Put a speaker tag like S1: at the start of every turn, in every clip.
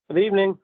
S1: Good evening.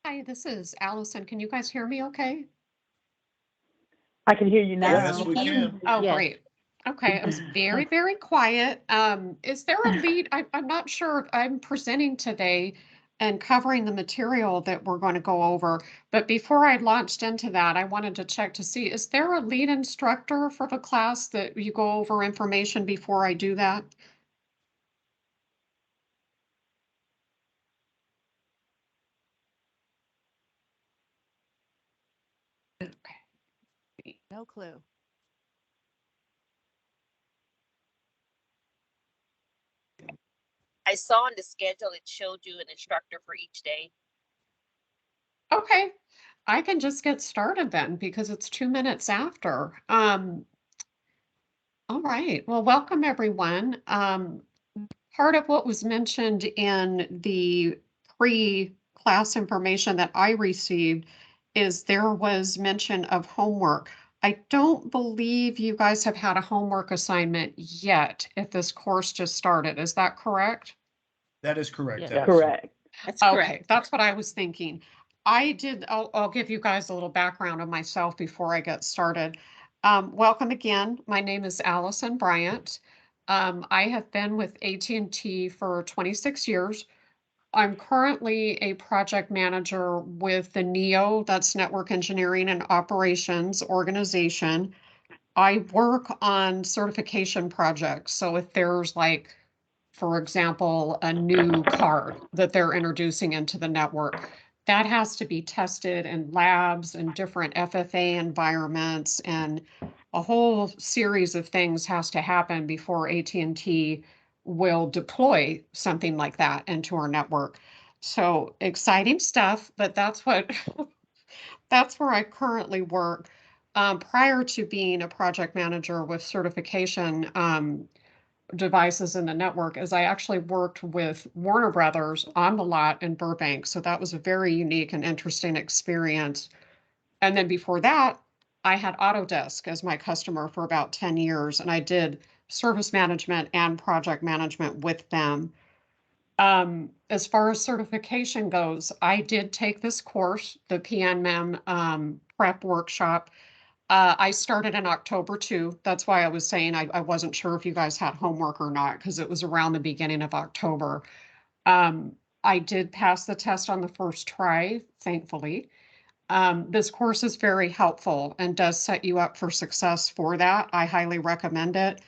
S1: Hi, this is Allison. Can you guys hear me okay?
S2: I can hear you now.
S3: Yes, we can.
S1: Oh,
S2: Yes.
S1: great. Okay, it was very, very quiet. Is there a lead? I'm not sure if I'm presenting today and covering the material that we're going to go over. But before I launched into that, I wanted to check to see, is there a lead instructor for the class that you go over information before I do that? Okay.
S4: No clue.
S5: I saw on the schedule it showed you an instructor for each day.
S1: Okay, I can just get started then because it's 2 minutes after. All right, well, welcome everyone. Part of what was mentioned in the pre-class information that I received is there was mention of homework. I don't believe you guys have had a homework assignment yet if this course just started. Is that correct?
S3: That is correct.
S4: Yes.
S3: Allison.
S2: Correct.
S5: That's
S1: Okay,
S5: correct.
S1: that's what I was thinking. I'll give you guys a little background of myself before I get started. Welcome again. My name is Allison Bryant. I have been with AT&T for 26 years. I'm currently a project manager with the NEO, that's Network Engineering and Operations organization. I work on certification projects. So if there's like, for example, a new card that they're introducing into the network, that has to be tested in labs and different FFA environments, and a whole series of things has to happen before AT&T will deploy something like that into our network. So exciting stuff, but that's what that's where I currently work. Prior to being a project manager with certification devices in the network, is I actually worked with Warner Brothers on the lot in Burbank. So that was a very unique and interesting experience. And then before that, I had Autodesk as my customer for about 10 years, and I did service management and project management with them. As far as certification goes, I did take this course, the PMN prep workshop. I started in October too. That's why I was saying I wasn't sure if you guys had homework or not, because it was around the beginning of October. I did pass the test on the first try, thankfully. This course is very helpful and does set you up for success for that. I highly recommend it.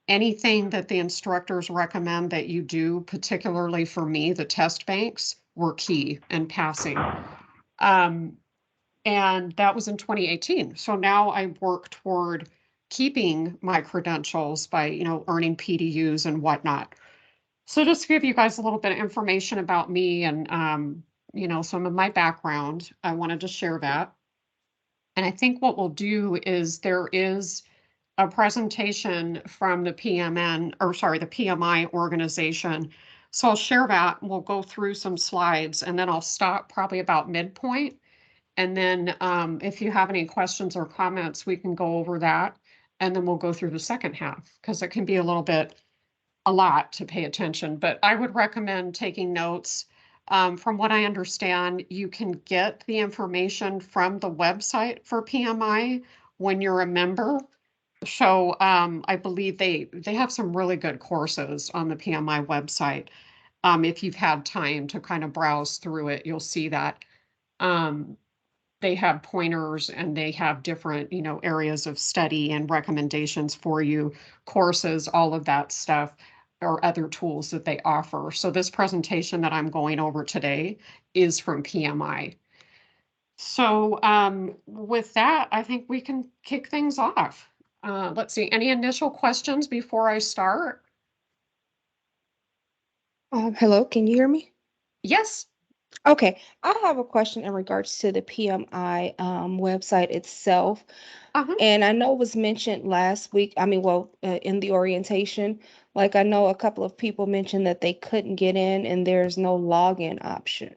S1: Anything that the instructors recommend that you do, particularly for me, the test banks were key in passing. And that was in 2018. So now I work toward keeping my credentials by, earning PDUs and whatnot. So just to give you guys a little bit of information about me and, some of my background, I wanted to share that. And I think what we'll do is there is a presentation from the PMN, or sorry, the PMI organization. So I'll share that. We'll go through some slides and then I'll stop probably about midpoint. And then if you have any questions or comments, we can go over that. And then we'll go through the second half because it can be a lot to pay attention. But I would recommend taking notes. From what I understand, you can get the information from the website for PMI when you're a member. So I believe they have some really good courses on the PMI website. If you've had time to kind of browse through it, you'll see that they have pointers and they have different, areas of study and recommendations for you, courses, all of that stuff, or other tools that they offer. So this presentation that I'm going over today is from PMI. So with that, I think we can kick things off. Let's see, any initial questions before I start?
S4: Hello, can you hear me?
S1: Yes.
S4: Okay, I have a question in regards to the PMI website itself.
S1: Uh-huh.
S4: And I know it was mentioned last week, in the orientation, like I know a couple of people mentioned that they couldn't get in and there's no login option.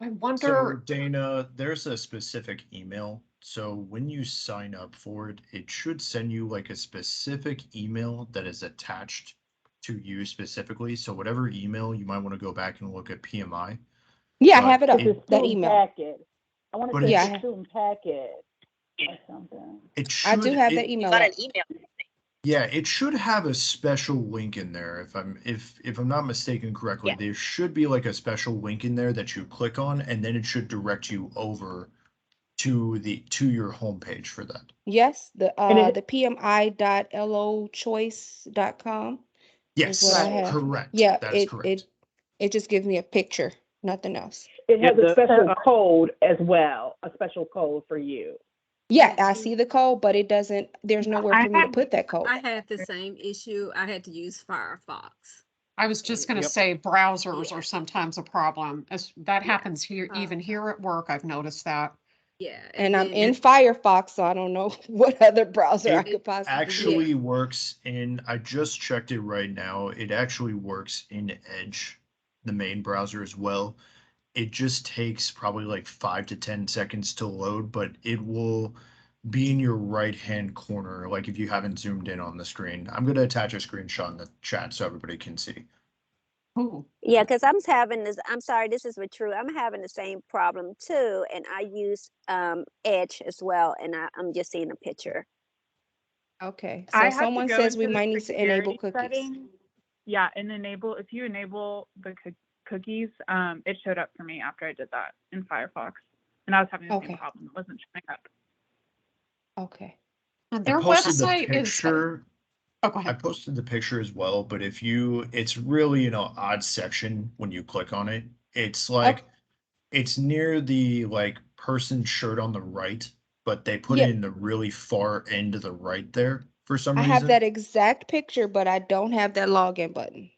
S1: I
S3: So
S1: wonder,
S3: Dana, there's a specific email. So when you sign up for it, it should send you like a specific email that is attached to you specifically. So whatever email, you might want to go back and look at PMI.
S4: Yeah, I
S3: But
S4: have it up,
S2: It's a
S4: that
S2: student
S4: email.
S2: packet. I want
S3: But
S2: to say
S4: Yeah,
S2: it's a student packet or something.
S3: it
S4: I do
S3: should,
S4: have
S3: it,
S4: that
S5: You
S4: email
S5: got
S4: up.
S5: an email.
S3: yeah, it should have a special link in there. If I'm not mistaken correctly,
S5: Yeah.
S3: there should be like a special link in there that you click on, and then it should direct you over to your homepage for that.
S4: Yes,
S2: And
S4: the PMI.lochoice.com is what I
S3: Yes,
S2: Right.
S4: have.
S3: correct.
S4: Yeah,
S3: That is correct.
S4: it just gives me a picture, nothing else.
S2: it has
S6: Yeah,
S2: a special code as well, a special code for you.
S4: Yeah, I see the code, but it doesn't, there's nowhere
S6: I
S4: for me to
S6: had-
S4: put that code.
S7: I had the same issue. I had to use Firefox.
S1: I was just going to
S6: Yep.
S1: say browsers
S7: Yeah.
S1: are sometimes a problem. That
S7: Yeah.
S1: happens here, even here at work. I've noticed that.
S7: Yeah.
S4: And I'm
S7: then
S4: in Firefox, so I don't know what other browser I
S3: It
S4: could possibly use.
S3: actually works in, I just checked it right now. It actually works in Edge, the main browser as well. It just takes probably like 5 to 10 seconds to load, but it will be in your right-hand corner, like if you haven't zoomed in on the screen. I'm going to attach a screenshot in the chat so everybody can see.
S1: Ooh.
S8: Yeah, because I'm having this, I'm sorry, this is with True. I'm having the same problem too. And I use Edge as well. And I'm just seeing a picture.
S4: Okay,
S6: I
S4: so
S6: had to
S4: someone
S6: go
S4: says we
S6: into the
S4: might need to enable
S6: security
S4: cookies.
S6: settings. Yeah, and if you enable the cookies, it showed up for me after I did that in Firefox. And I was having the
S4: Okay.
S6: same problem. It wasn't showing up.
S4: Okay.
S1: And
S3: I
S1: their
S3: posted the
S1: website is.
S3: picture.
S1: Oh, go
S3: I
S1: ahead.
S3: posted the picture as well, but it's really in an odd section when you click on it. It's like, it's near the person shirt on the right, but they put
S4: Yeah.
S3: it in the really far end of the right there for some
S4: I
S3: reason.
S4: have that exact picture, but I don't have that login button.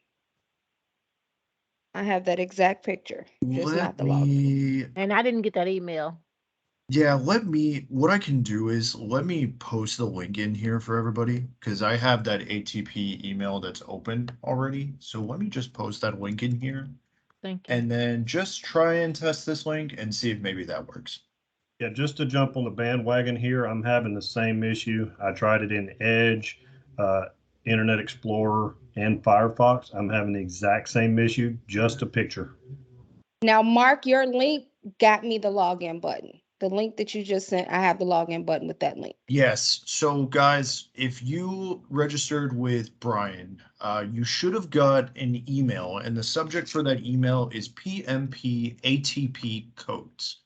S4: I have that exact picture, just not
S3: Let
S4: the login.
S3: me,
S9: And I didn't get that email.
S3: yeah, what I can do is let me post the link in here for everybody because I have that ATP email that's open already. So let me just post that link in here
S9: Thank you.
S3: and then just try and test this link and see if maybe that works.
S10: Yeah, just to jump on the bandwagon here, I'm having the same issue. I tried it in Edge, Internet Explorer, and Firefox. I'm having the exact same issue, just a picture.
S4: Now, Mark, your link got me the login button. The link that you just sent, I have the login button with that link.
S3: Yes. So guys, if you registered with Brian, you should have got an email and the subject for that email is PMP ATP codes.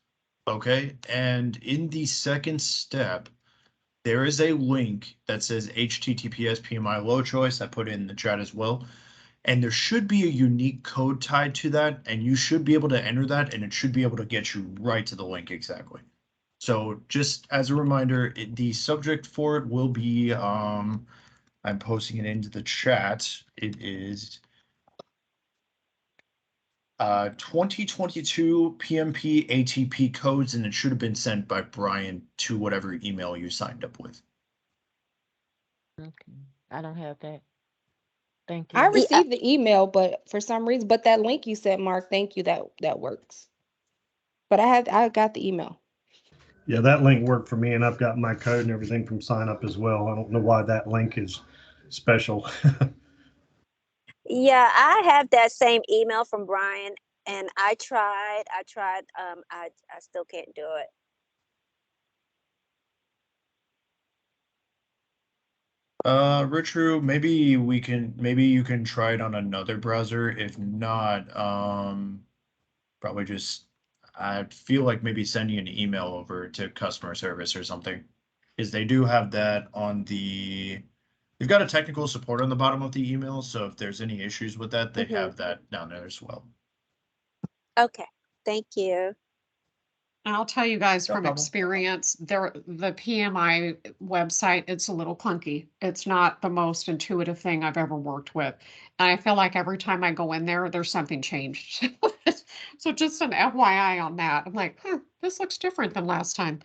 S3: Okay. And in the second step, there is a link that says HTTPS PMI low choice. I put it in the chat as well. And there should be a unique code tied to that, and you should be able to enter that, and it should be able to get you right to the link exactly. So just as a reminder, the subject for it will be, I'm posting it into the chat. It is 2022 PMP ATP codes, and it should have been sent by Brian to whatever email you signed up with.
S9: Okay. I don't have that. Thank you.
S4: I received the email, but for some reason, but that link you said, Mark, thank you, that works. But I got the email.
S10: Yeah, that link worked for me, and I've got my code and everything from sign up as well. I don't know why that link is special.
S8: Yeah, I have that same email from Brian, and I tried. I still can't do it.
S3: Richard, maybe you can try it on another browser. If not, probably just, I feel like maybe sending an email over to customer service or something. Because they do have that on they've got a technical support on the bottom of the email. So if there's any issues with that, they have that down there as well.
S8: Okay, thank you.
S1: And I'll tell you guys
S3: No
S1: from
S3: problem.
S1: experience, the PMI website, it's a little clunky. It's not the most intuitive thing I've ever worked with. And I feel like every time I go in there, there's something changed. So just an FYI on that. I'm like, this looks different than last time.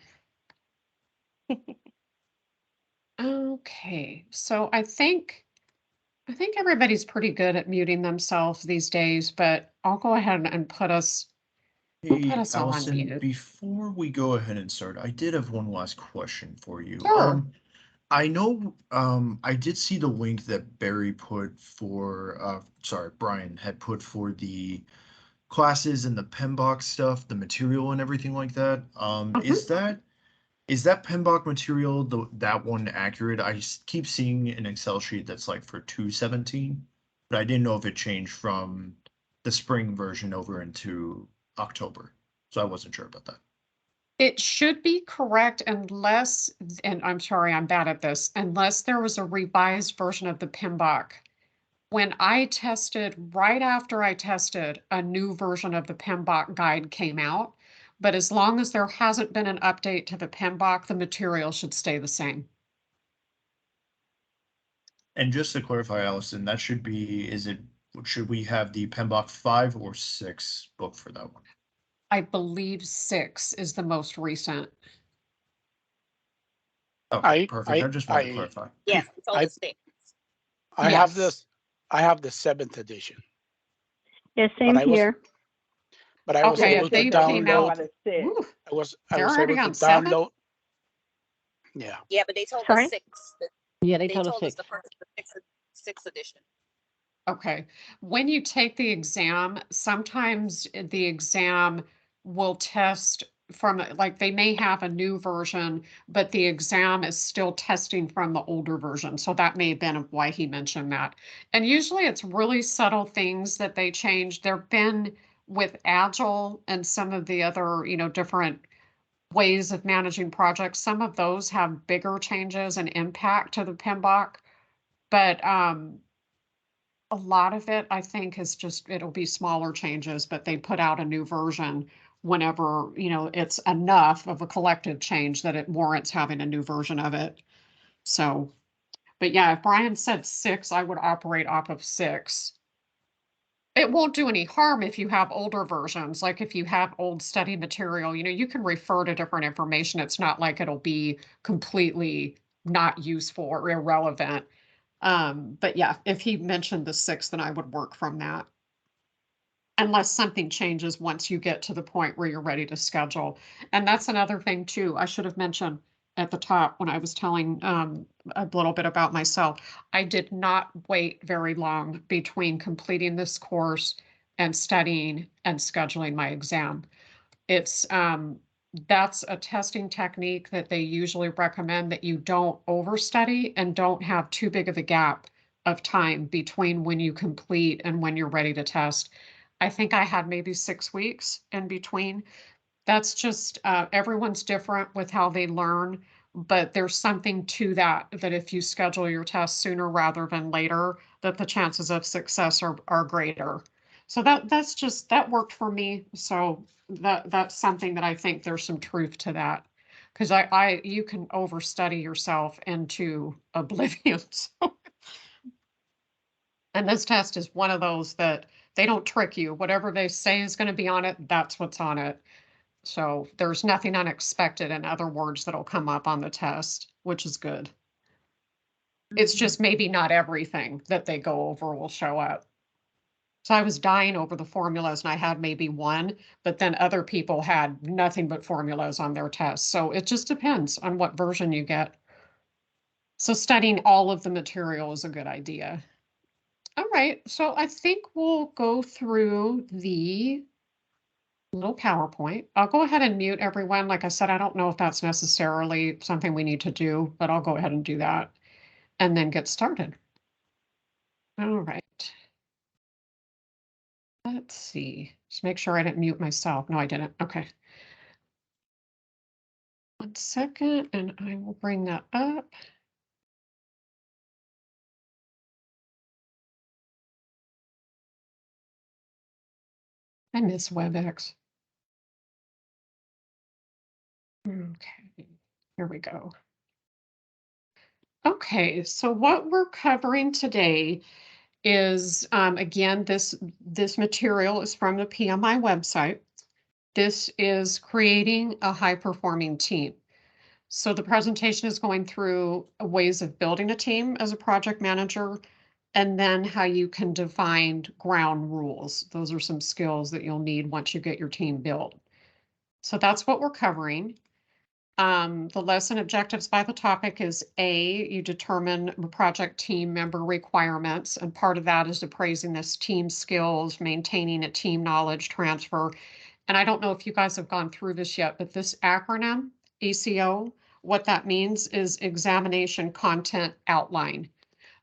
S1: Okay, so I think everybody's pretty good at muting themselves these days, but I'll go ahead and put us
S3: Hey,
S1: all on
S3: Allison,
S1: mute.
S3: before we go ahead and start, I did have one last question for you.
S1: Sure.
S3: I know, I did see the link that Barry put for, Brian had put for the classes and the PMBOK stuff, the material and everything like that. Is that PMBOK material, that one accurate? I keep seeing an Excel sheet that's like for 217, but I didn't know if it changed from the spring version over into October. So I wasn't sure about that.
S1: It should be correct unless, and I'm sorry, I'm bad at this, unless there was a revised version of the PMBOK. When I tested, right after I tested, a new version of the PMBOK guide came out. But as long as there hasn't been an update to the PMBOK, the material should stay the same.
S3: And just to clarify, Allison, that should be, should we have the PMBOK 5 or 6 book for that one?
S1: I believe 6 is the most recent.
S3: Okay, perfect. I just wanted to clarify.
S5: Yes, it's all the same.
S11: I have this. I have the 7th edition.
S6: Yeah, same
S11: But I was-
S6: here.
S11: But I was
S1: Okay,
S11: able
S1: if
S11: to
S1: they came
S11: download.
S1: out,
S2: Woo.
S11: I was
S1: They're
S11: able
S1: already
S11: to
S1: on 7?
S11: download. Yeah.
S5: Yeah, but they told
S6: Sorry?
S5: us 6.
S9: Yeah, they
S5: They
S9: told us
S5: told us
S9: 6.
S5: the first, the sixth edition.
S1: Okay, when you take the exam, sometimes the exam will test from, like, they may have a new version, but the exam is still testing from the older version. So that may have been why he mentioned that. And usually it's really subtle things that they change. There've been with Agile and some of the other, different ways of managing projects. Some of those have bigger changes and impact to the PMBOK, but a lot of it, I think, is just, it'll be smaller changes, but they put out a new version whenever, it's enough of a collective change that it warrants having a new version of it. So, But yeah, if Brian said 6, I would operate off of 6. It won't do any harm if you have older versions, like if you have old study material, you can refer to different information. It's not like it'll be completely not useful or irrelevant. But yeah, if he mentioned the 6, then I would work from that. Unless something changes once you get to the point where you're ready to schedule. And that's another thing too, I should have mentioned at the top when I was telling a little bit about myself. I did not wait very long between completing this course and studying and scheduling my exam. It's that's a testing technique that they usually recommend, that you don't overstudy and don't have too big of a gap of time between when you complete and when you're ready to test. I think I had maybe 6 weeks in between. That's just everyone's different with how they learn, but there's something to that, that if you schedule your test sooner rather than later, that the chances of success are greater. So that worked for me. So that's something that I think there's some truth to that, because you can overstudy yourself into oblivion. So, and this test is one of those that they don't trick you. Whatever they say is going to be on it, that's what's on it. So there's nothing unexpected, in other words, that'll come up on the test, which is good. It's just maybe not everything that they go over will show up. So I was dying over the formulas and I had maybe one, but then other people had nothing but formulas on their tests. So it just depends on what version you get. So studying all of the material is a good idea. All right, so I think we'll go through the little PowerPoint. I'll go ahead and mute everyone. Like I said, I don't know if that's necessarily something we need to do, but I'll go ahead and do that and then get started. All right. Let's see. Just make sure I didn't mute myself. No, I didn't. Okay. 1 second, and I will bring that up. I miss WebEx. Okay, here we go. Okay, so what we're covering today is, again, this material is from the PMI website. This is creating a high-performing team. So the presentation is going through ways of building a team as a project manager, and then how you can define ground rules. Those are some skills that you'll need once you get your team built. So that's what we're covering. The lesson objectives by the topic is A, you determine project team member requirements, and part of that is appraising this team skills, maintaining a team knowledge transfer. And I don't know if you guys have gone through this yet, but this acronym, ECO, what that means is examination content outline.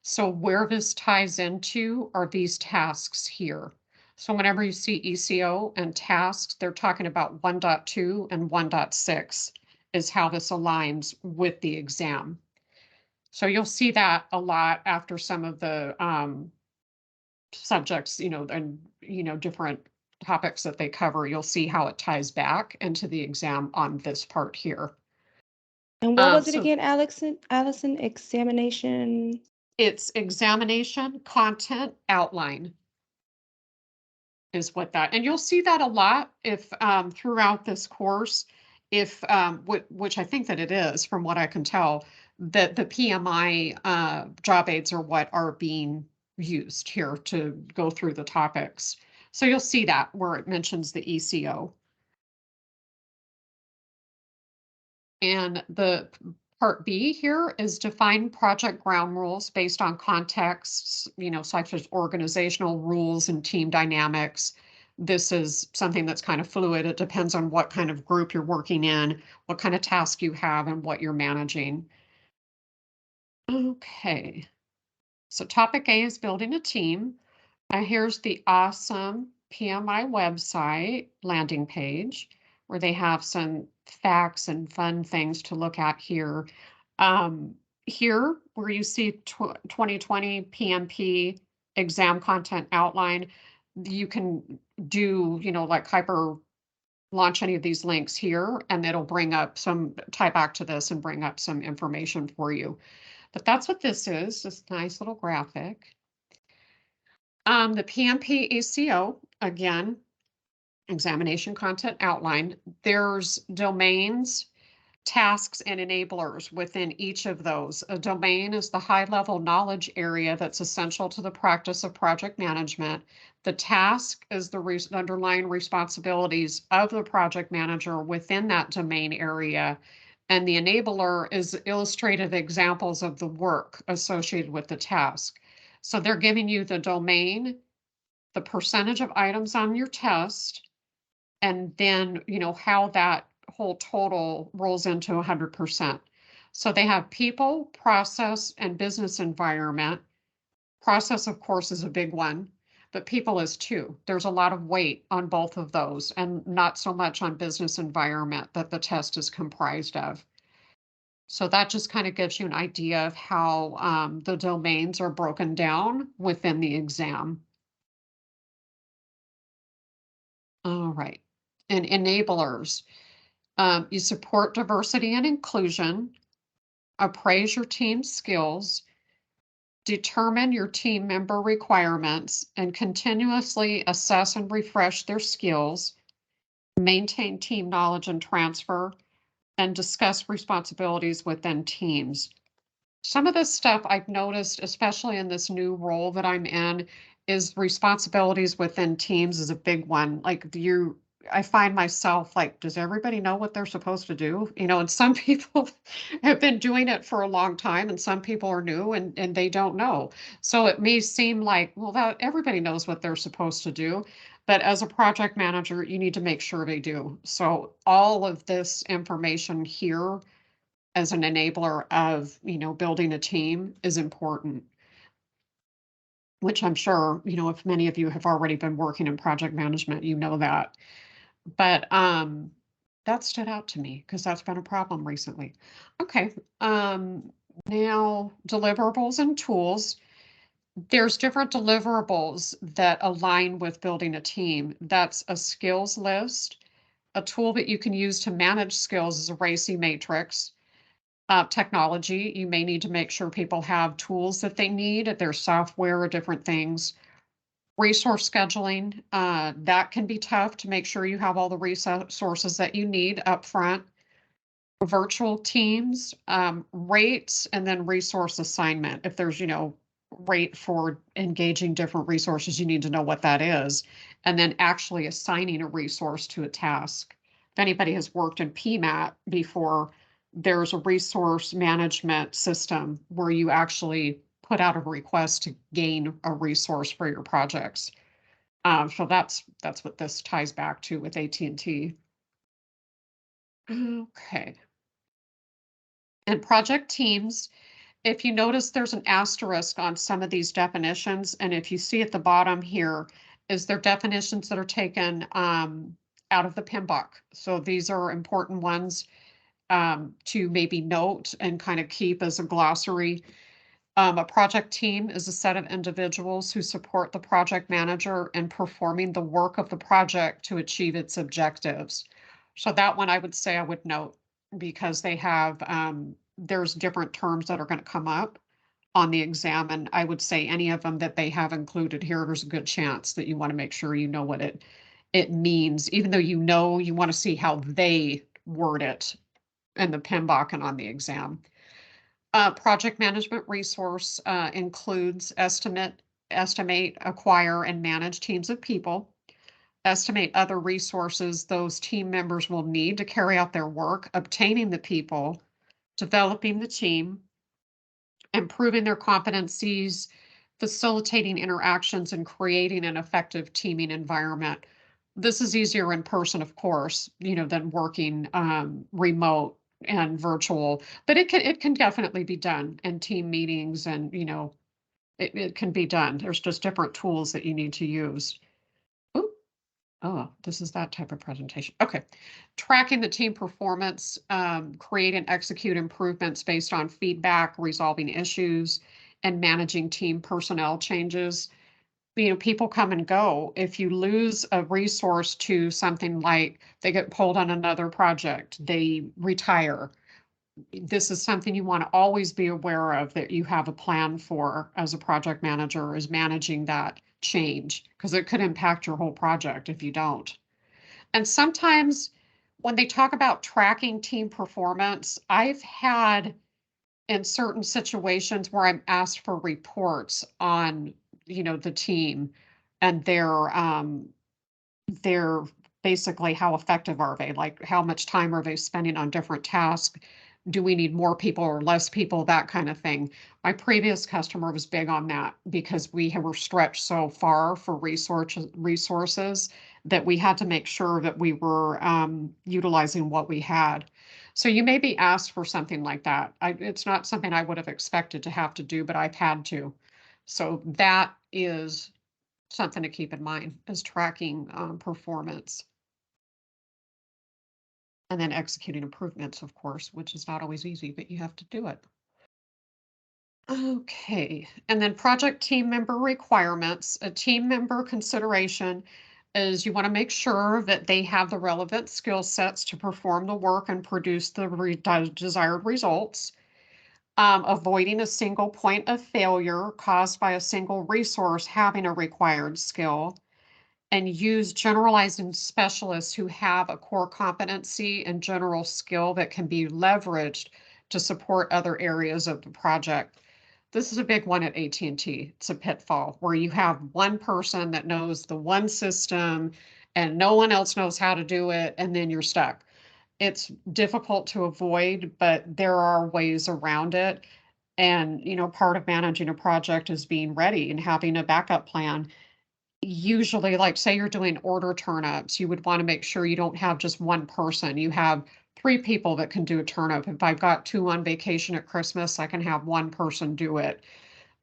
S1: So where this ties into are these tasks here. So whenever you see ECO and tasks, they're talking about 1.2 and 1.6 is how this aligns with the exam. So you'll see that a lot after some of the subjects, and, different topics that they cover. You'll see how it ties back into the exam on this part here.
S4: And what was it again, Allison? Examination?
S1: It's examination content outline is what that, and you'll see that a lot if throughout this course, if which I think that it is, from what I can tell, that the PMI job aids are what are being used here to go through the topics. So you'll see that where it mentions the ECO. And the part B here is define project ground rules based on contexts, such as organizational rules and team dynamics. This is something that's kind of fluid. It depends on what kind of group you're working in, what kind of task you have, and what you're managing. Okay, so topic A is building a team. Here's the awesome PMI website landing page, where they have some facts and fun things to look at here. Here, where you see 2020 PMP exam content outline, you can do, like hyper launch any of these links here, and it'll bring up tie back to this and bring up some information for you. But that's what this is, this nice little graphic. The PMP ACO, again, examination content outline, there's domains, tasks, and enablers within each of those. A domain is the high-level knowledge area that's essential to the practice of project management. The task is the underlying responsibilities of the project manager within that domain area. And the enabler is illustrative examples of the work associated with the task. So they're giving you the domain, the percentage of items on your test, and then, how that whole total rolls into 100%. So they have people, process, and business environment. Process, of course, is a big one, but people is too. There's a lot of weight on both of those and not so much on business environment that the test is comprised of. So that just kind of gives you an idea of how the domains are broken down within the exam. All right. And enablers. You support diversity and inclusion, appraise your team's skills, determine your team member requirements, and continuously assess and refresh their skills, maintain team knowledge and transfer, and discuss responsibilities within teams. Some of this stuff I've noticed, especially in this new role that I'm in, is responsibilities within teams is a big one. Like I find myself like, does everybody know what they're supposed to do? And some people have been doing it for a long time and some people are new and they don't know. So it may seem like, well, that everybody knows what they're supposed to do. But as a project manager, you need to make sure they do. So all of this information here as an enabler of, building a team is important. Which I'm sure, if many of you have already been working in project management, you know that. But that stood out to me because that's been a problem recently. Okay, now deliverables and tools. There's different deliverables that align with building a team. That's a skills list. A tool that you can use to manage skills is a RACI matrix. Technology, you may need to make sure people have tools that they need, their software or different things. Resource scheduling, that can be tough to make sure you have all the resources that you need up front. Virtual teams, rates, and then resource assignment. If there's, rate for engaging different resources, you need to know what that is. And then actually assigning a resource to a task. If anybody has worked in PMAT before, there's a resource management system where you actually put out a request to gain a resource for your projects. So that's what this ties back to with AT&T. Okay. And project teams, if you notice there's an asterisk on some of these definitions, and if you see at the bottom here, is there definitions that are taken out of the PMBOK. So these are important ones to maybe note and kind of keep as a glossary. A project team is a set of individuals who support the project manager in performing the work of the project to achieve its objectives. So that one I would say I would note because they have, there's different terms that are going to come up on the exam. And I would say any of them that they have included here, there's a good chance that you want to make sure you know what it means, even though you want to see how they word it in the PMBOK and on the exam. Project management resource includes estimate, acquire, and manage teams of people. Estimate other resources those team members will need to carry out their work, obtaining the people, developing the team, improving their competencies, facilitating interactions, and creating an effective teaming environment. This is easier in person, of course, than working remote and virtual, but it can definitely be done in team meetings and, it can be done. There's just different tools that you need to use. Ooh. Oh, this is that type of presentation. Okay. Tracking the team performance, create and execute improvements based on feedback, resolving issues, and managing team personnel changes. People come and go. If you lose a resource to something like they get pulled on another project, they retire, this is something you want to always be aware of, that you have a plan for as a project manager, is managing that change, because it could impact your whole project if you don't. And sometimes when they talk about tracking team performance, I've had in certain situations where I'm asked for reports on, the team and their basically how effective are they? Like how much time are they spending on different tasks? Do we need more people or less people? That kind of thing. My previous customer was big on that because were stretched so far for resources that we had to make sure that we were utilizing what we had. So you may be asked for something like that. It's not something I would have expected to have to do, but I've had to. So that is something to keep in mind, is tracking performance. And then executing improvements, of course, which is not always easy, but you have to do it. Okay, and then project team member requirements. A team member consideration is you want to make sure that they have the relevant skill sets to perform the work and produce the desired results. Avoiding a single point of failure caused by a single resource having a required skill. And use generalizing specialists who have a core competency and general skill that can be leveraged to support other areas of the project. This is a big one at AT&T. It's a pitfall where you have one person that knows the one system and no one else knows how to do it, and then you're stuck. It's difficult to avoid, but there are ways around it. And, part of managing a project is being ready and having a backup plan. Usually, like say you're doing order turnups, you would want to make sure you don't have just one person. You have 3 people that can do a turnup. If I've got 2 on vacation at Christmas, I can have one person do it.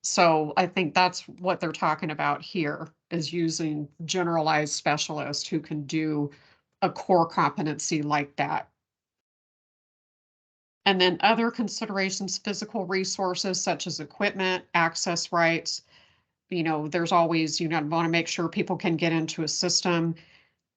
S1: So I think that's what they're talking about here, is using generalized specialists who can do a core competency like that. And then other considerations, physical resources such as equipment, access rights. There's always, want to make sure people can get into a system.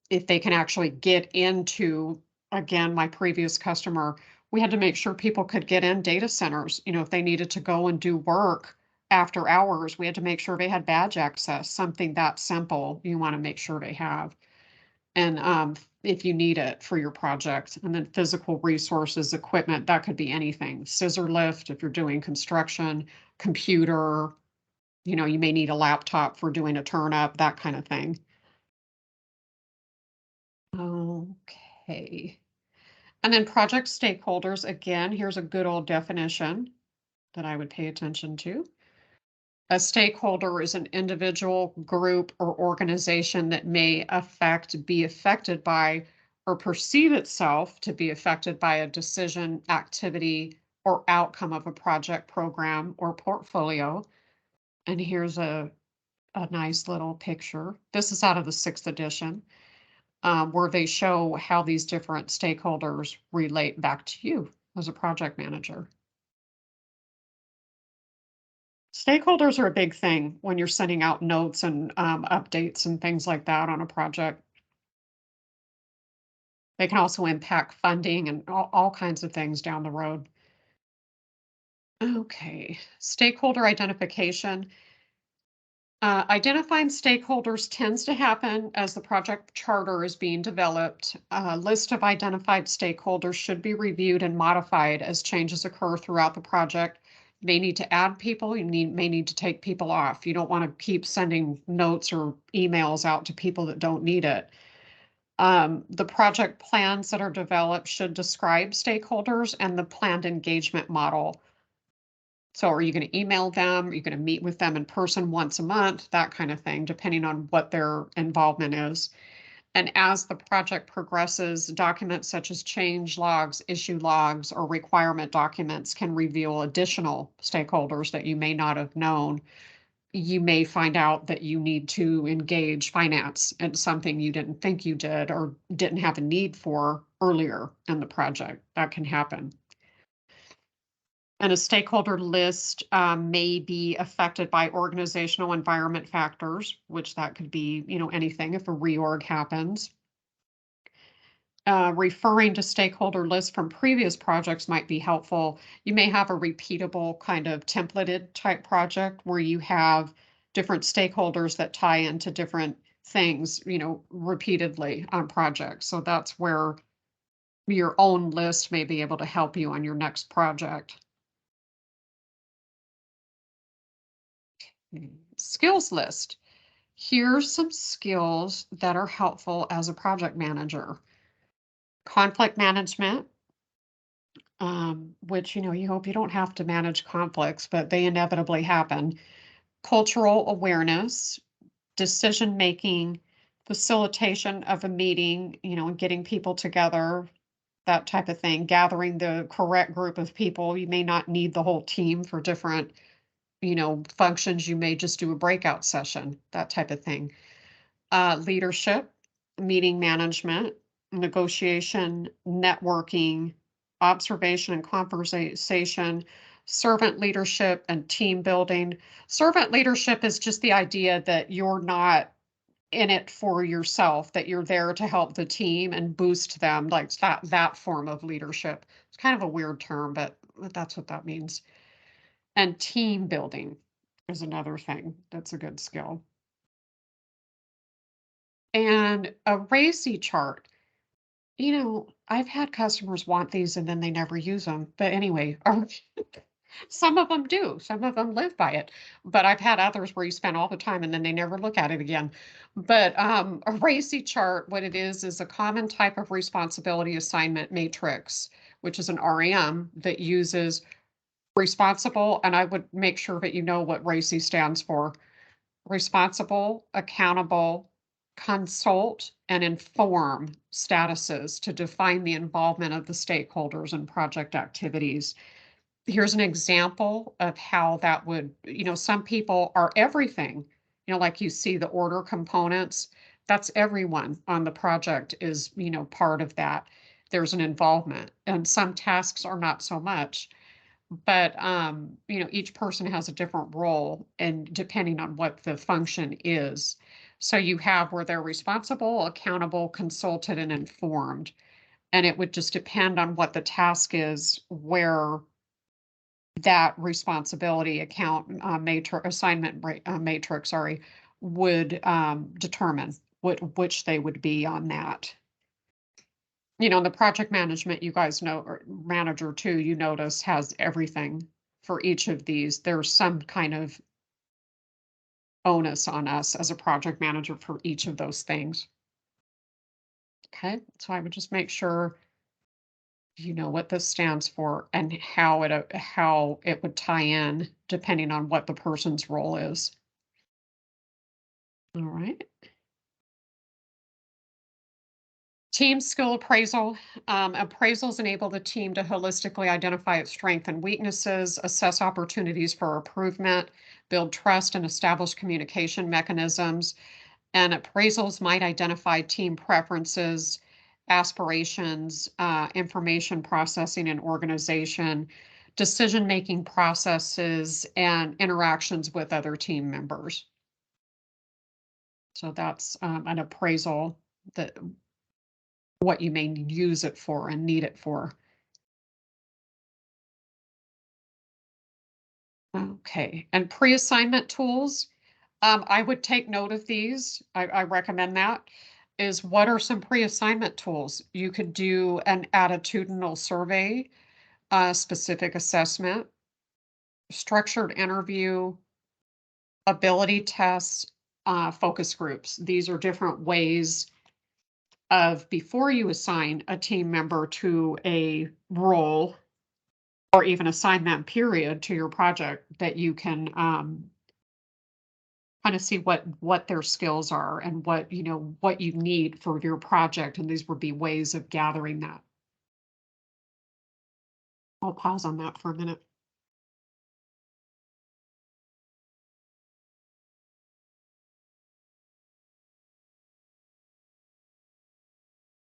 S1: If they can actually get into, again, my previous customer, we had to make sure people could get in data centers. If they needed to go and do work after hours, we had to make sure they had badge access, something that simple you want to make sure they have. And if you need it for your project. And then physical resources, equipment, that could be anything. Scissor lift, if you're doing construction, computer, you may need a laptop for doing a turn up, that kind of thing. Okay. And then project stakeholders, again, here's a good old definition that I would pay attention to. A stakeholder is an individual, group, or organization that may be affected by, or perceive itself to be affected by a decision, activity, or outcome of a project, program, or portfolio. And here's a nice little picture. This is out of the 6th edition, where they show how these different stakeholders relate back to you as a project manager. Stakeholders are a big thing when you're sending out notes and updates and things like that on a project. They can also impact funding and all kinds of things down the road. Okay, stakeholder identification. Identifying stakeholders tends to happen as the project charter is being developed. A list of identified stakeholders should be reviewed and modified as changes occur throughout the project. You may need to add people, may need to take people off. You don't want to keep sending notes or emails out to people that don't need it. The project plans that are developed should describe stakeholders and the planned engagement model. So are you going to email them? Are you going to meet with them in person once a month? That kind of thing, depending on what their involvement is. And as the project progresses, documents such as change logs, issue logs, or requirement documents can reveal additional stakeholders that you may not have known. You may find out that you need to engage finance in something you didn't think you did or didn't have a need for earlier in the project. That can happen. And a stakeholder list may be affected by organizational environment factors, which that could be, anything if a reorg happens. referring to stakeholder lists from previous projects might be helpful. You may have a repeatable kind of templated type project where you have different stakeholders that tie into different things, repeatedly on projects. So that's where your own list may be able to help you on your next project. Skills list. Here's some skills that are helpful as a project manager. Conflict management, which, you hope you don't have to manage conflicts, but they inevitably happen. Cultural awareness, decision-making, facilitation of a meeting, and getting people together, that type of thing, gathering the correct group of people. You may not need the whole team for different, functions. You may just do a breakout session, that type of thing. Leadership, meeting management, negotiation, networking, observation and conversation, servant leadership, and team building. Servant leadership is just the idea that you're not in it for yourself, that you're there to help the team and boost them, like that form of leadership. It's kind of a weird term, but that's what that means. And team building is another thing that's a good skill. And a RACI chart. I've had customers want these and then they never use them. But anyway, some of them do. Some of them live by it. But I've had others where you spend all the time and then they never look at it again. But a RACI chart, what it is a common type of responsibility assignment matrix, which is an REM that uses responsible, and I would make sure that you know what RACI stands for. Responsible, accountable, consult, and inform statuses to define the involvement of the stakeholders in project activities. Here's an example of how that would, some people are everything, like you see the order components, that's everyone on the project is, part of that. There's an involvement, and some tasks are not so much. But, each person has a different role and depending on what the function is. So you have where they're responsible, accountable, consulted, and informed. And it would just depend on what the task is, where that responsibility assignment matrix, would determine which they would be on that. The project management, you guys know, or manager too, you notice has everything for each of these. There's some kind of onus on us as a project manager for each of those things. Okay, so I would just make sure you know what this stands for and how it would tie in depending on what the person's role is. All right. Team skill appraisal. Appraisals enable the team to holistically identify its strengths and weaknesses, assess opportunities for improvement, build trust, and establish communication mechanisms. And appraisals might identify team preferences, aspirations, information processing and organization, decision-making processes, and interactions with other team members. So that's an appraisal that what you may use it for and need it for. Okay, and pre-assignment tools. I would take note of these. I recommend that. Is what are some pre-assignment tools? You could do an attitudinal survey, specific assessment, structured interview, ability tests, focus groups. These are different ways of before you assign a team member to a role or even assign them period to your project that you can kind of see what their skills are and what you need for your project, and these would be ways of gathering that. I'll pause on that for a minute.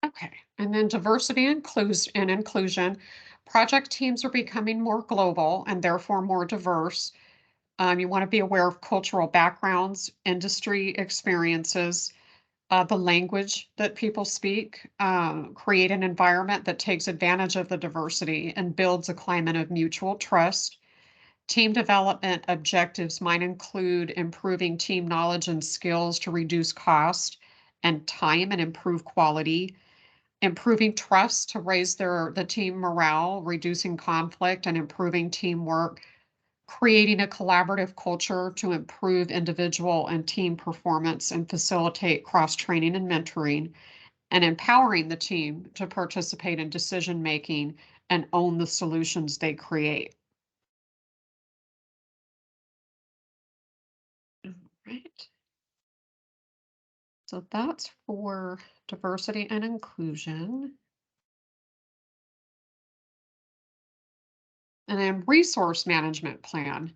S1: Okay, and then diversity and inclusion. Project teams are becoming more global and therefore more diverse. You want to be aware of cultural backgrounds, industry experiences, the language that people speak, create an environment that takes advantage of the diversity and builds a climate of mutual trust. Team development objectives might include improving team knowledge and skills to reduce cost and time and improve quality, improving trust to raise the team morale, reducing conflict and improving teamwork, creating a collaborative culture to improve individual and team performance and facilitate cross-training and mentoring, and empowering the team to participate in decision-making and own the solutions they create. Right. So that's for diversity and inclusion. And then resource management plan.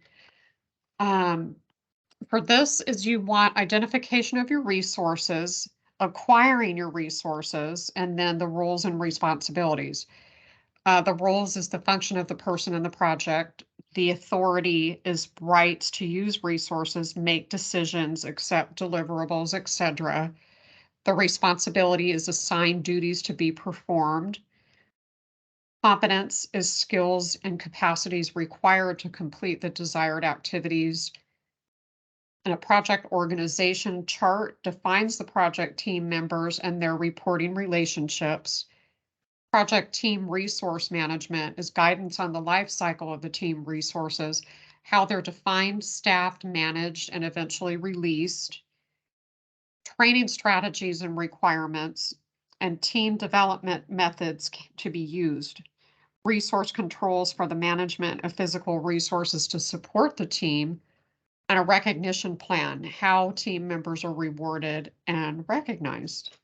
S1: For this is you want identification of your resources, acquiring your resources, and then the roles and responsibilities. The roles is the function of the person in the project. The authority is rights to use resources, make decisions, accept deliverables, etc. The responsibility is assigned duties to be performed. Competence is skills and capacities required to complete the desired activities. And a project organization chart defines the project team members and their reporting relationships. Project team resource management is guidance on the life cycle of the team resources, how they're defined, staffed, managed, and eventually released. Training strategies and requirements, and team development methods to be used. Resource controls for the management of physical resources to support the team, and a recognition plan, how team members are rewarded and recognized.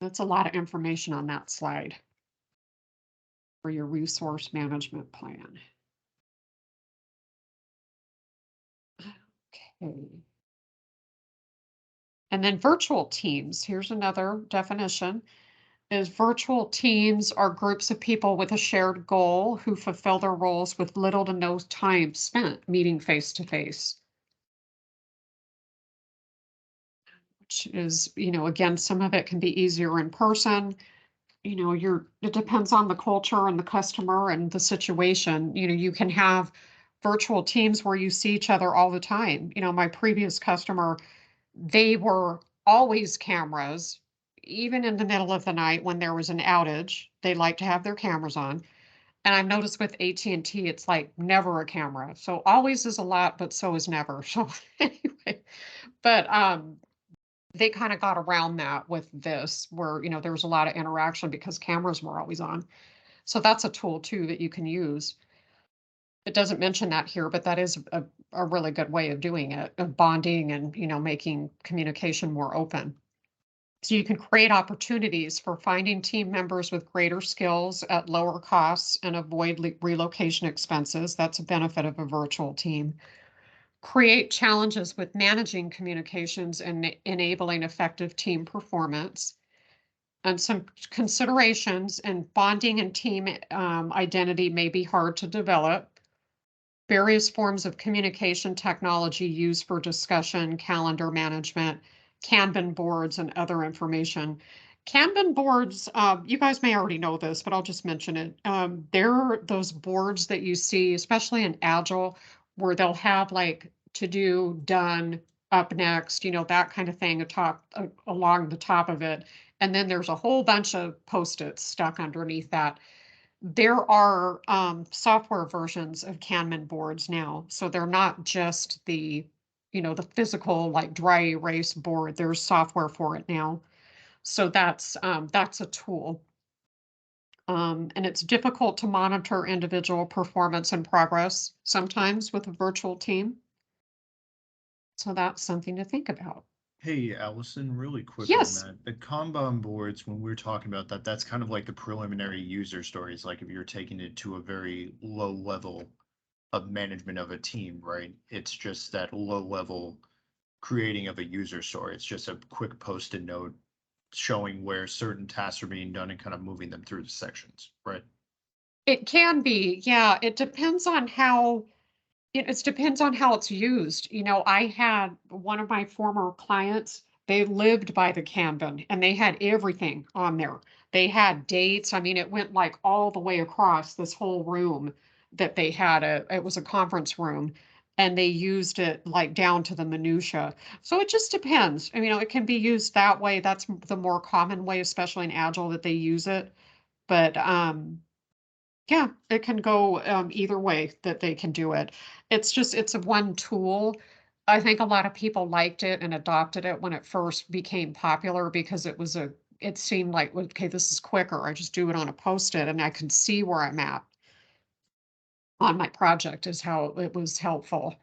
S1: That's a lot of information on that slide for your resource management plan. Okay. And then virtual teams. Here's another definition. Is virtual teams are groups of people with a shared goal who fulfill their roles with little to no time spent meeting face to face. Which is, again, some of it can be easier in person. It depends on the culture and the customer and the situation. You can have virtual teams where you see each other all the time. My previous customer, they were always cameras, even in the middle of the night when there was an outage. They like to have their cameras on. And I've noticed with AT&T, it's like never a camera. So always is a lot, but so is never. So anyway, but they kind of got around that with this where, there was a lot of interaction because cameras were always on. So that's a tool too that you can use. It doesn't mention that here, but that is a really good way of doing it, of bonding and, making communication more open. So you can create opportunities for finding team members with greater skills at lower costs and avoid relocation expenses. That's a benefit of a virtual team. Create challenges with managing communications and enabling effective team performance. And some considerations, and bonding and team identity may be hard to develop. Various forms of communication technology used for discussion, calendar management, Kanban boards, and other information. Kanban boards, you guys may already know this, but I'll just mention it. They're those boards that you see, especially in Agile, where they'll have like to do, done, up next, that kind of thing along the top of it. And then there's a whole bunch of Post-its stuck underneath that. There are software versions of Kanban boards now, so they're not just the physical like dry erase board. There's software for it now, so that's a tool. And it's difficult to monitor individual performance and progress sometimes with a virtual team. So that's something to think about.
S3: Hey, Allison, really quick
S1: Yes.
S3: on that. The Kanban boards, when we're talking about that, that's kind of like the preliminary user stories. Like if you're taking it to a very low level of management of a team, right? It's just that low level creating of a user story. It's just a quick post-it note showing where certain tasks are being done and kind of moving them through the sections, right?
S1: It can be, yeah. It depends on how It depends on how it's used. You know, I had one of my former clients, they lived by the Kanban and they had everything on there. They had dates. I mean, it went like all the way across this whole room that they had it was a conference room and they used it like down to the minutia. So it just depends. I mean, it can be used that way. That's the more common way, especially in Agile, that they use it. But yeah, it can go either way that they can do it. It's a one tool. I think a lot of people liked it and adopted it when it first became popular because it seemed like, okay, this is quicker. I just do it on a Post-it and I can see where I'm at on my project is how it was helpful.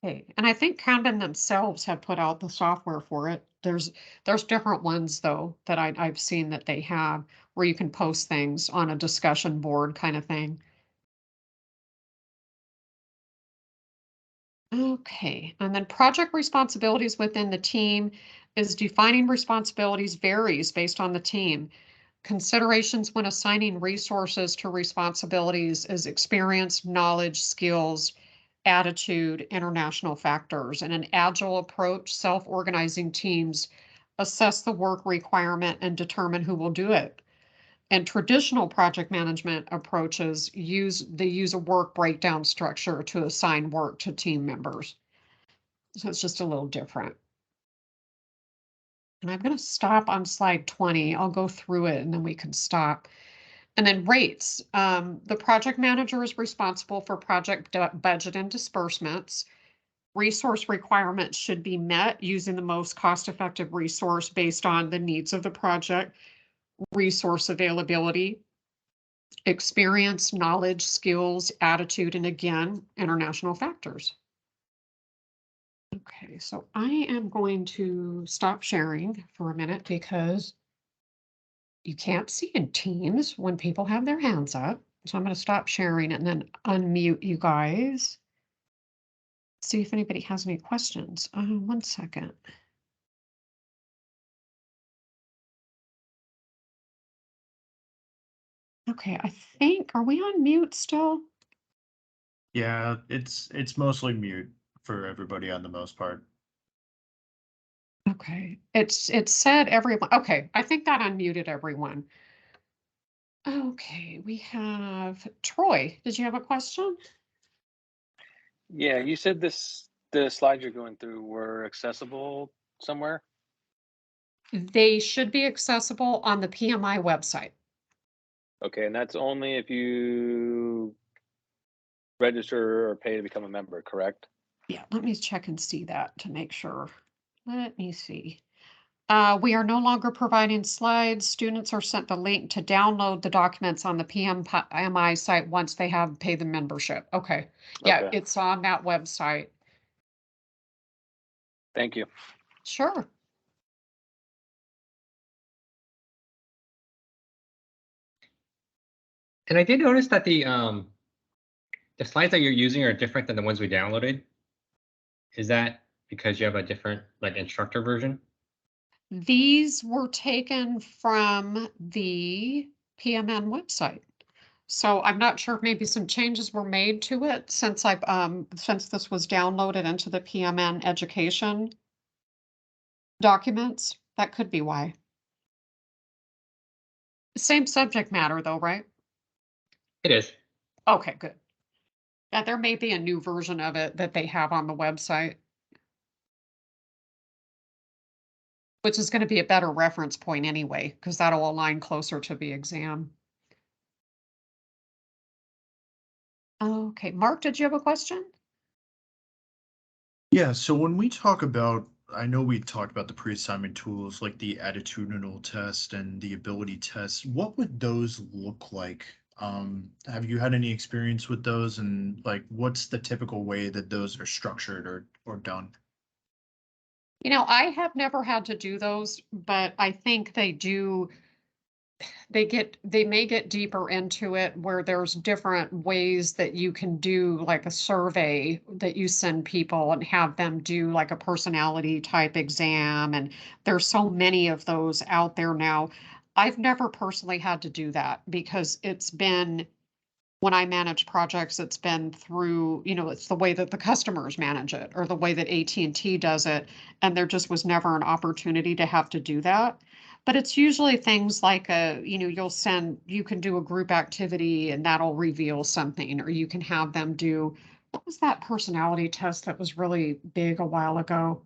S1: Okay, and I think Kanban themselves have put out the software for it. There's different ones though that I've seen that they have where you can post things on a discussion board kind of thing. Okay, and then project responsibilities within the team is defining responsibilities varies based on the team. Considerations when assigning resources to responsibilities is experience, knowledge, skills, attitude, international factors. And an agile approach, self-organizing teams assess the work requirement and determine who will do it. And traditional project management approaches use a work breakdown structure to assign work to team members. So it's just a little different. And I'm going to stop on slide 20. I'll go through it and then we can stop. And then rates. The project manager is responsible for project budget and disbursements. Resource requirements should be met using the most cost-effective resource based on the needs of the project, resource availability, experience, knowledge, skills, attitude, and again, international factors. Okay, so I am going to stop sharing for a minute because you can't see in Teams when people have their hands up. So I'm going to stop sharing and then unmute you guys. See if anybody has any questions. 1 second. Okay, I think, are we on mute still?
S3: Yeah, it's mostly mute for everybody on the most part.
S1: Okay, it said everyone. Okay, I think that unmuted everyone. Okay, we have Troy. Did you have a question?
S12: Yeah, you said the slides you're going through were accessible somewhere?
S1: They should be accessible on the PMI website.
S12: Okay, and that's only if you register or pay to become a member, correct?
S1: Yeah, let me check and see that to make sure. Let me see. We are no longer providing slides. Students are sent the link to download the documents on the PMI site once they have paid the membership. Okay. Yeah,
S12: Okay.
S1: it's on that website.
S12: Thank you.
S1: Sure.
S13: And I did notice that the slides that you're using are different than the ones we downloaded. Is that because you have a different like instructor version?
S1: These were taken from the PMN website. So I'm not sure if maybe some changes were made to it since since this was downloaded into the PMN education documents. That could be why. Same subject matter though, right?
S13: It is.
S1: Okay, good. Yeah, there may be a new version of it that they have on the website, which is going to be a better reference point anyway, because that'll align closer to the exam. Okay, Mark, did you have a question?
S3: Yeah, so when we talk about, I know we talked about the pre-assignment tools like the attitudinal test and the ability test. What would those look like? Have you had any experience with those, and like what's the typical way that those are structured or done?
S1: You know, I have never had to do those, but I think they may get deeper into it where there's different ways that you can do like a survey that you send people and have them do like a personality type exam. And there's so many of those out there now. I've never personally had to do that because it's been, when I manage projects, it's been through, it's the way that the customers manage it or the way that AT&T does it. And there just was never an opportunity to have to do that. But it's usually things like you can do a group activity and that'll reveal something, or you can have them do, what was that personality test that was really big a while ago?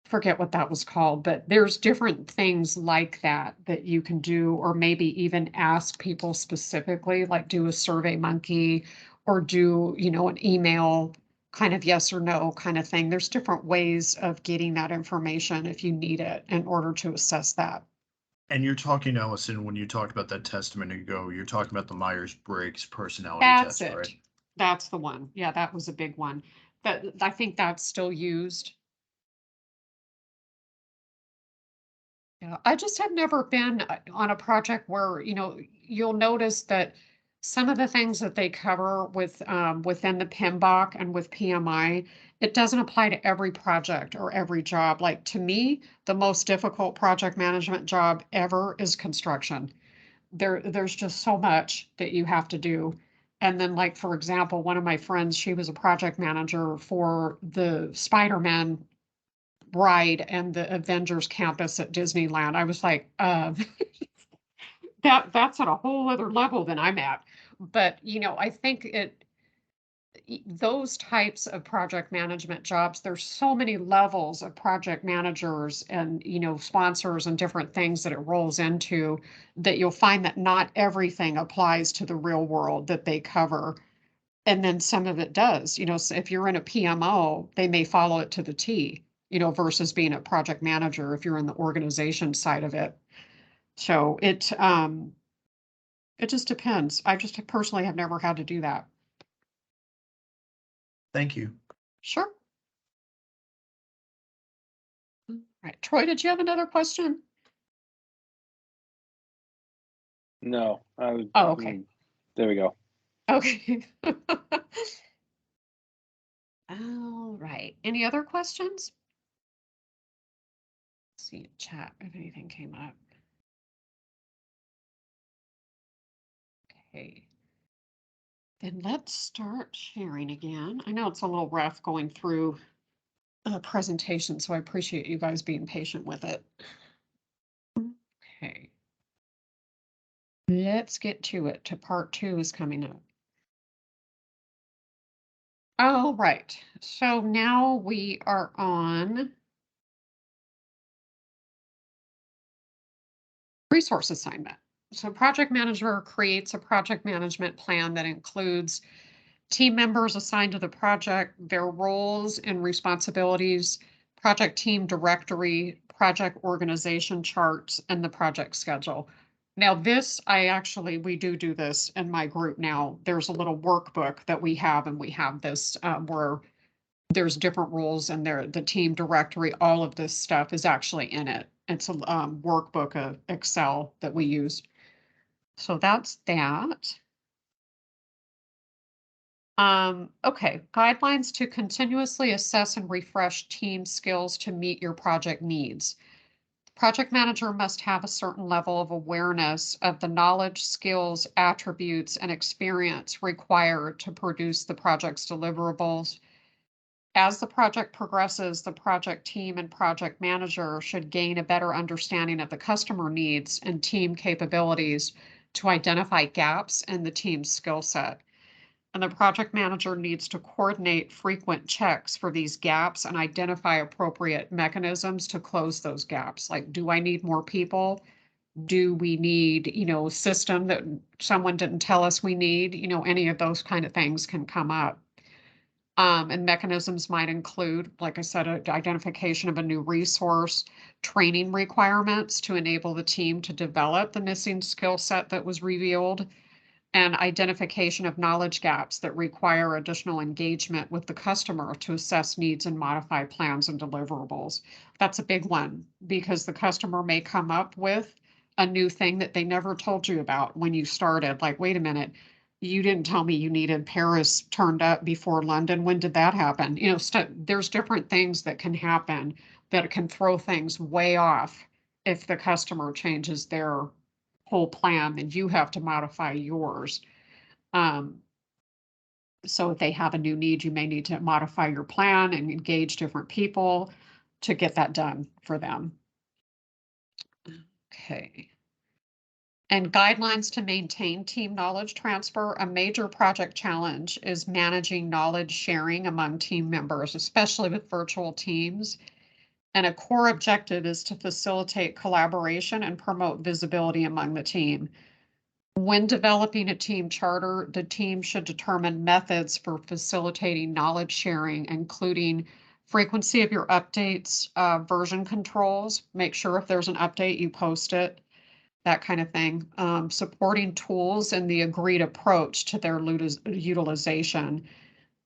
S1: Forget what that was called, but there's different things like that that you can do, or maybe even ask people specifically, like do a Survey Monkey or do, an email kind of yes or no kind of thing. There's different ways of getting that information if you need it in order to assess that.
S3: And you're talking, Allison, when you talked about that test a minute ago, you're talking about the Myers-Briggs personality
S1: That's
S3: test,
S1: it.
S3: right?
S1: That's the one. Yeah, that was a big one. That I think that's still used. Yeah, I just have never been on a project where, you'll notice that some of the things that they cover within the PMBOK and with PMI, it doesn't apply to every project or every job. Like to me, the most difficult project management job ever is construction. There's just so much that you have to do. And then, like, for example, one of my friends, she was a project manager for the Spider-Man ride and the Avengers campus at Disneyland. I was like, that's at a whole other level than I'm at. But, I think those types of project management jobs, there's so many levels of project managers and, sponsors and different things that it rolls into, that you'll find that not everything applies to the real world that they cover. And then some of it does, so if you're in a PMO, they may follow it to the T, versus being a project manager if you're in the organization side of it. So it just depends. I just personally have never had to do that.
S3: Thank you.
S1: Sure. All right. Troy, did you have another question?
S12: No.
S1: Oh, okay.
S12: There we go.
S1: Okay. All right. Any other questions? Let's see in chat if anything came up. Okay. Then let's start sharing again. I know it's a little rough going through a presentation, so I appreciate you guys being patient with it. Okay. Let's get to it. To part 2 is coming up. All right. So now we are on resource assignment. So project manager creates a project management plan that includes team members assigned to the project, their roles and responsibilities, project team directory, project organization charts, and the project schedule. Now this, we do this in my group now. There's a little workbook that we have, and we have this where there's different roles in there. The team directory, all of this stuff is actually in it. It's a workbook of Excel that we use. So that's that. Okay, guidelines to continuously assess and refresh team skills to meet your project needs. The project manager must have a certain level of awareness of the knowledge, skills, attributes, and experience required to produce the project's deliverables. As the project progresses, the project team and project manager should gain a better understanding of the customer needs and team capabilities to identify gaps in the team's skill set. And the project manager needs to coordinate frequent checks for these gaps and identify appropriate mechanisms to close those gaps. Like, do I need more people? Do we need, a system that someone didn't tell us we need? Any of those kind of things can come up. And mechanisms might include, like I said, identification of a new resource, training requirements to enable the team to develop the missing skill set that was revealed, and identification of knowledge gaps that require additional engagement with the customer to assess needs and modify plans and deliverables. That's a big one because the customer may come up with a new thing that they never told you about when you started. Like, wait a minute, you didn't tell me you needed Paris turned up before London. When did that happen? There's different things that can happen that can throw things way off if the customer changes their whole plan, then you have to modify yours. So if they have a new need, you may need to modify your plan and engage different people to get that done for them. Okay. And guidelines to maintain team knowledge transfer. A major project challenge is managing knowledge sharing among team members, especially with virtual teams. And a core objective is to facilitate collaboration and promote visibility among the team. When developing a team charter, the team should determine methods for facilitating knowledge sharing, including frequency of your updates, version controls. Make sure if there's an update, you post it, that kind of thing. Supporting tools and the agreed approach to their utilization.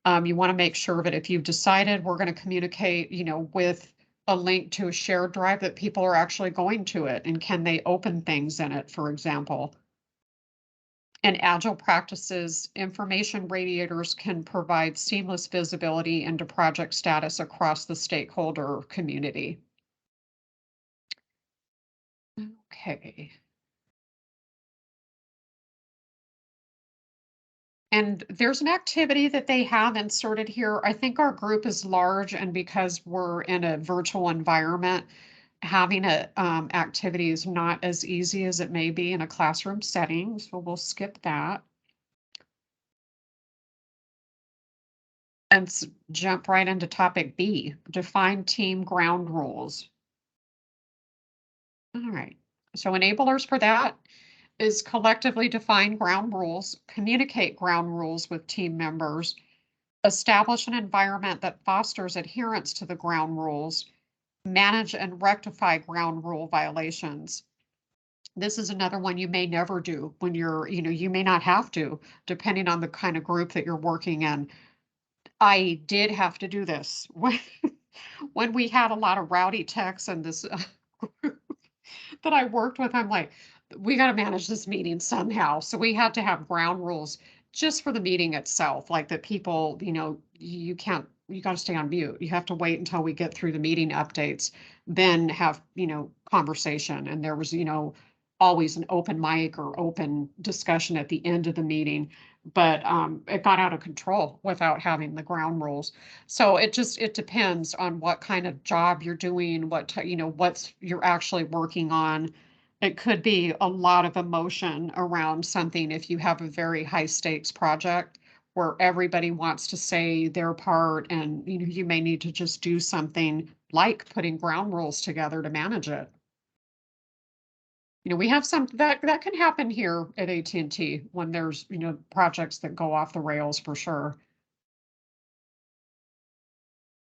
S1: You want to make sure that if you've decided we're going to communicate, with a link to a shared drive, that people are actually going to it, and can they open things in it, for example. And agile practices, information radiators can provide seamless visibility into project status across the stakeholder community. Okay. And there's an activity that they have inserted here. I think our group is large, and because we're in a virtual environment, having a activity is not as easy as it may be in a classroom setting. So we'll skip that. And jump right into topic B, define team ground rules. All right, so enablers for that is collectively define ground rules, communicate ground rules with team members, establish an environment that fosters adherence to the ground rules, manage and rectify ground rule violations. This is another one you may never do when you're, you may not have to, depending on the kind of group that you're working in. I did have to do this when we had a lot of rowdy techs in this group that I worked with. I'm like, we got to manage this meeting somehow. So we had to have ground rules just for the meeting itself, like that people, you got to stay on mute. You have to wait until we get through the meeting updates, then have, conversation. And there was, always an open mic or open discussion at the end of the meeting. But it got out of control without having the ground rules. So it depends on what kind of job you're doing, what's you're actually working on. It could be a lot of emotion around something if you have a very high stakes project where everybody wants to say their part, and you may need to just do something like putting ground rules together to manage it. We have some that can happen here at AT&T when there's, projects that go off the rails for sure.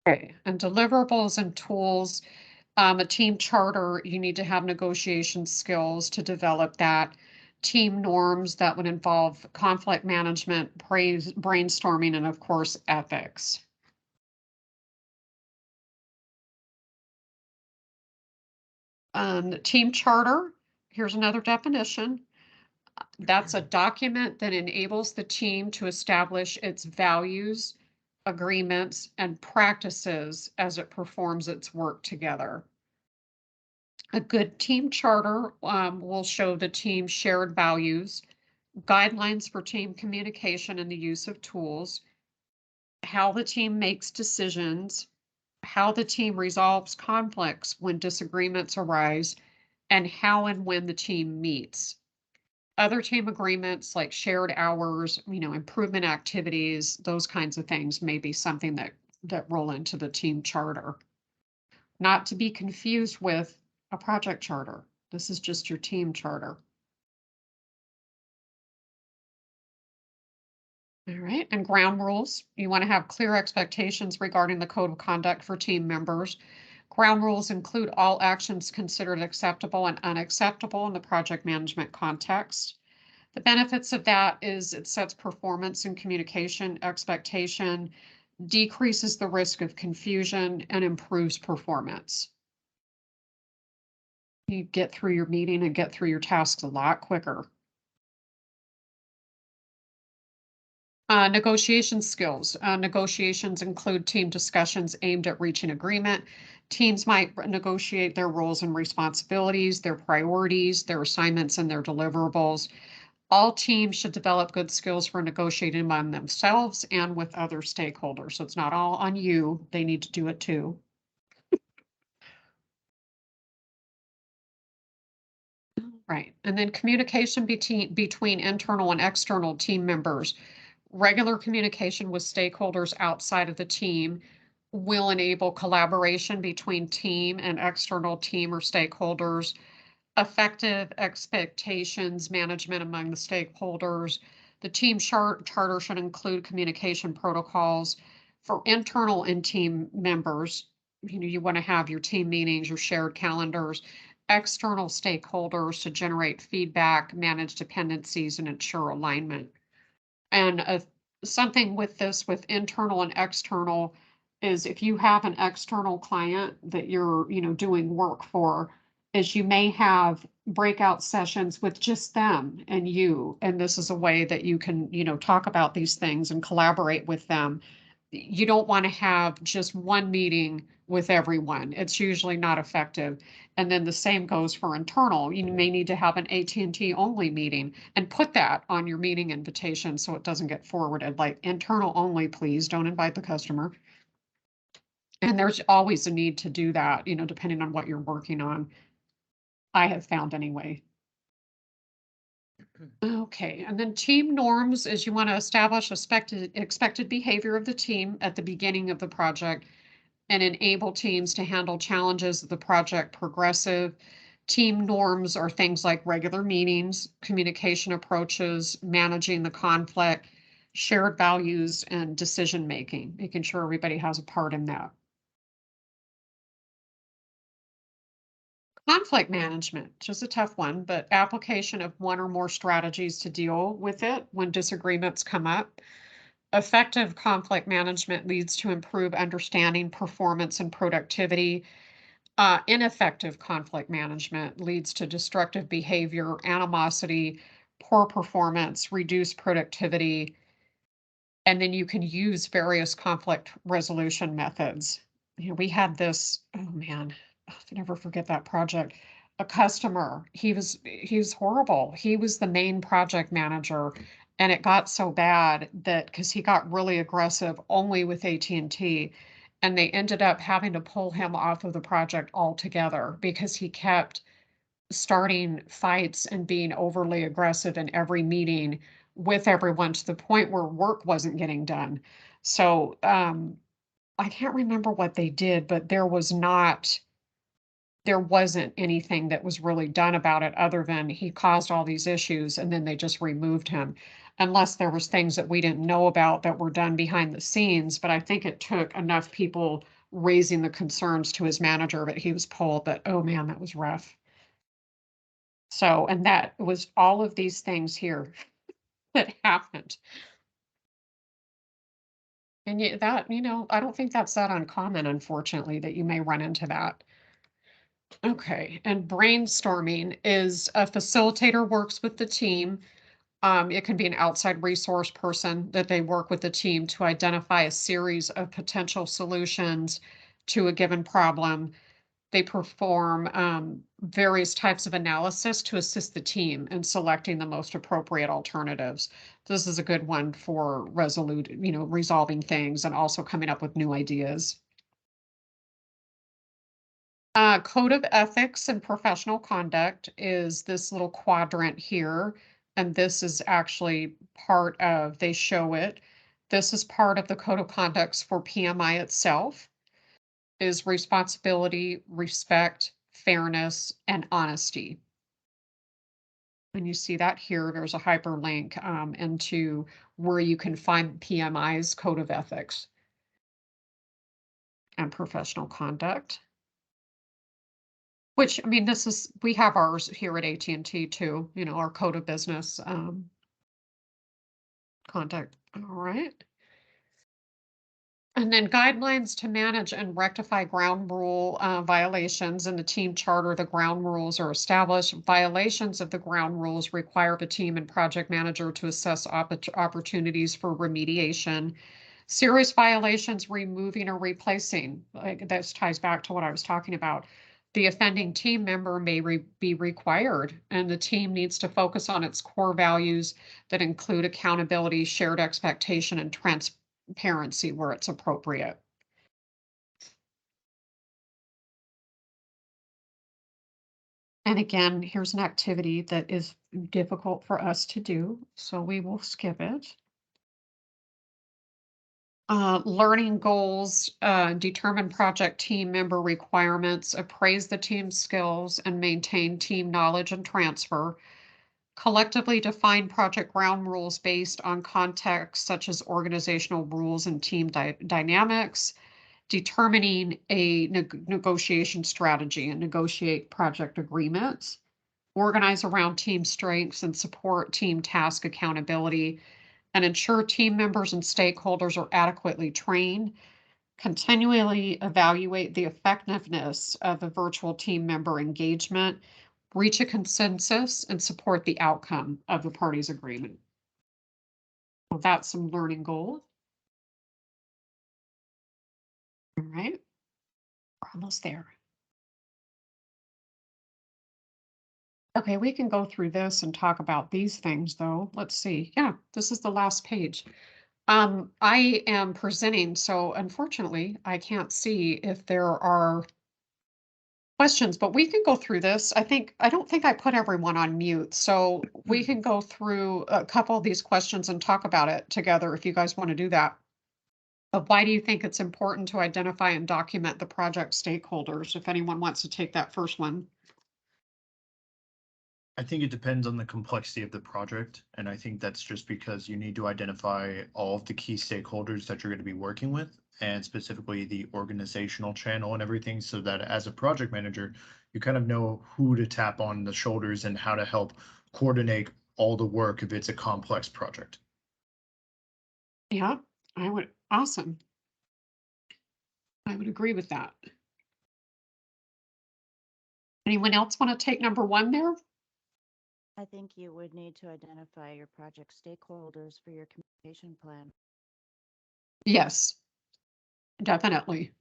S1: Okay, and deliverables and tools. A team charter, you need to have negotiation skills to develop that. Team norms that would involve conflict management, brainstorming, and of course, ethics. Team charter, here's another definition. That's a document that enables the team to establish its values, agreements, and practices as it performs its work together. A good team charter will show the team's shared values, guidelines for team communication and the use of tools, how the team makes decisions, how the team resolves conflicts when disagreements arise, and how and when the team meets. Other team agreements like shared hours, improvement activities, those kinds of things may be something that roll into the team charter. Not to be confused with a project charter. This is just your team charter. All right, and ground rules. You want to have clear expectations regarding the code of conduct for team members. Ground rules include all actions considered acceptable and unacceptable in the project management context. The benefits of that is it sets performance and communication expectation, decreases the risk of confusion, and improves performance. You get through your meeting and get through your tasks a lot quicker. Negotiation skills. Negotiations include team discussions aimed at reaching agreement. Teams might negotiate their roles and responsibilities, their priorities, their assignments, and their deliverables. All teams should develop good skills for negotiating among themselves and with other stakeholders. So it's not all on you. They need to do it too. Right. And then communication between internal and external team members. Regular communication with stakeholders outside of the team will enable collaboration between team and external team or stakeholders, effective expectations management among the stakeholders. The team charter should include communication protocols for internal and team members. You want to have your team meetings, your shared calendars, external stakeholders to generate feedback, manage dependencies, and ensure alignment. And something with this, with internal and external, is if you have an external client that you're, doing work for, is you may have breakout sessions with just them and you. And this is a way that you can, talk about these things and collaborate with them. You don't want to have just one meeting with everyone. It's usually not effective. And then the same goes for internal. You may need to have an AT&T only meeting and put that on your meeting invitation so it doesn't get forwarded, like internal only, please don't invite the customer. And there's always a need to do that, depending on what you're working on. I have found anyway. Okay, and then team norms is you want to establish expected behavior of the team at the beginning of the project and enable teams to handle challenges of the project progressive. Team norms are things like regular meetings, communication approaches, managing the conflict, shared values, and decision making, making sure everybody has a part in that. Conflict management, which is a tough one, but application of one or more strategies to deal with it when disagreements come up. Effective conflict management leads to improved understanding, performance, and productivity. Ineffective conflict management leads to destructive behavior, animosity, poor performance, reduced productivity, and then you can use various conflict resolution methods. We had this, oh man, I'll never forget that project. A customer, he was horrible. He was the main project manager, and it got so bad that because he got really aggressive only with AT&T, and they ended up having to pull him off of the project altogether because he kept starting fights and being overly aggressive in every meeting with everyone to the point where work wasn't getting done. So I can't remember what they did, but there wasn't anything that was really done about it other than he caused all these issues and then they just removed him. Unless there was things that we didn't know about that were done behind the scenes. But I think it took enough people raising the concerns to his manager that he was pulled that, oh man, that was rough. So, and that was all of these things here that happened. And that, I don't think that's that uncommon, unfortunately, that you may run into that. Okay, and brainstorming is a facilitator works with the team. It can be an outside resource person that they work with the team to identify a series of potential solutions to a given problem. They perform various types of analysis to assist the team in selecting the most appropriate alternatives. This is a good one for resolving things and also coming up with new ideas. Code of ethics and professional conduct is this little quadrant here. And this is actually part of, they show it. This is part of the code of conducts for PMI itself. Is responsibility, respect, fairness, and honesty. And you see that here, there's a hyperlink into where you can find PMI's code of ethics and professional conduct. Which, I mean, we have ours here at AT&T too, our code of business conduct. All right. And then guidelines to manage and rectify ground rule violations. In the team charter, the ground rules are established. Violations of the ground rules require the team and project manager to assess opportunities for remediation. Serious violations, removing or replacing. Like this ties back to what I was talking about. The offending team member may be required, and the team needs to focus on its core values that include accountability, shared expectation, and transparency where it's appropriate. And again, here's an activity that is difficult for us to do, so we will skip it. Learning goals, determine project team member requirements, appraise the team's skills, and maintain team knowledge and transfer. Collectively define project ground rules based on context such as organizational rules and team dynamics. Determining a negotiation strategy and negotiate project agreements. Organize around team strengths and support team task accountability, and ensure team members and stakeholders are adequately trained. Continually evaluate the effectiveness of a virtual team member engagement, reach a consensus, and support the outcome of the parties' agreement. Well, that's some learning goals. All right, we're almost there. Okay, we can go through this and talk about these things though. Let's see. Yeah, this is the last page. I am presenting, so unfortunately I can't see if there are questions, but we can go through this. I don't think I put everyone on mute, so we can go through a couple of these questions and talk about it together if you guys want to do that. But why do you think it's important to identify and document the project stakeholders? If anyone wants to take that first one.
S3: I think it depends on the complexity of the project, and I think that's just because you need to identify all of the key stakeholders that you're going to be working with, and specifically the organizational channel and everything, so that as a project manager, you kind of know who to tap on the shoulders and how to help coordinate all the work if it's a complex project.
S1: Yeah, awesome. I would agree with that. Anyone else want to take number one there?
S14: I think you would need to identify your project stakeholders for your communication plan.
S1: Yes, definitely.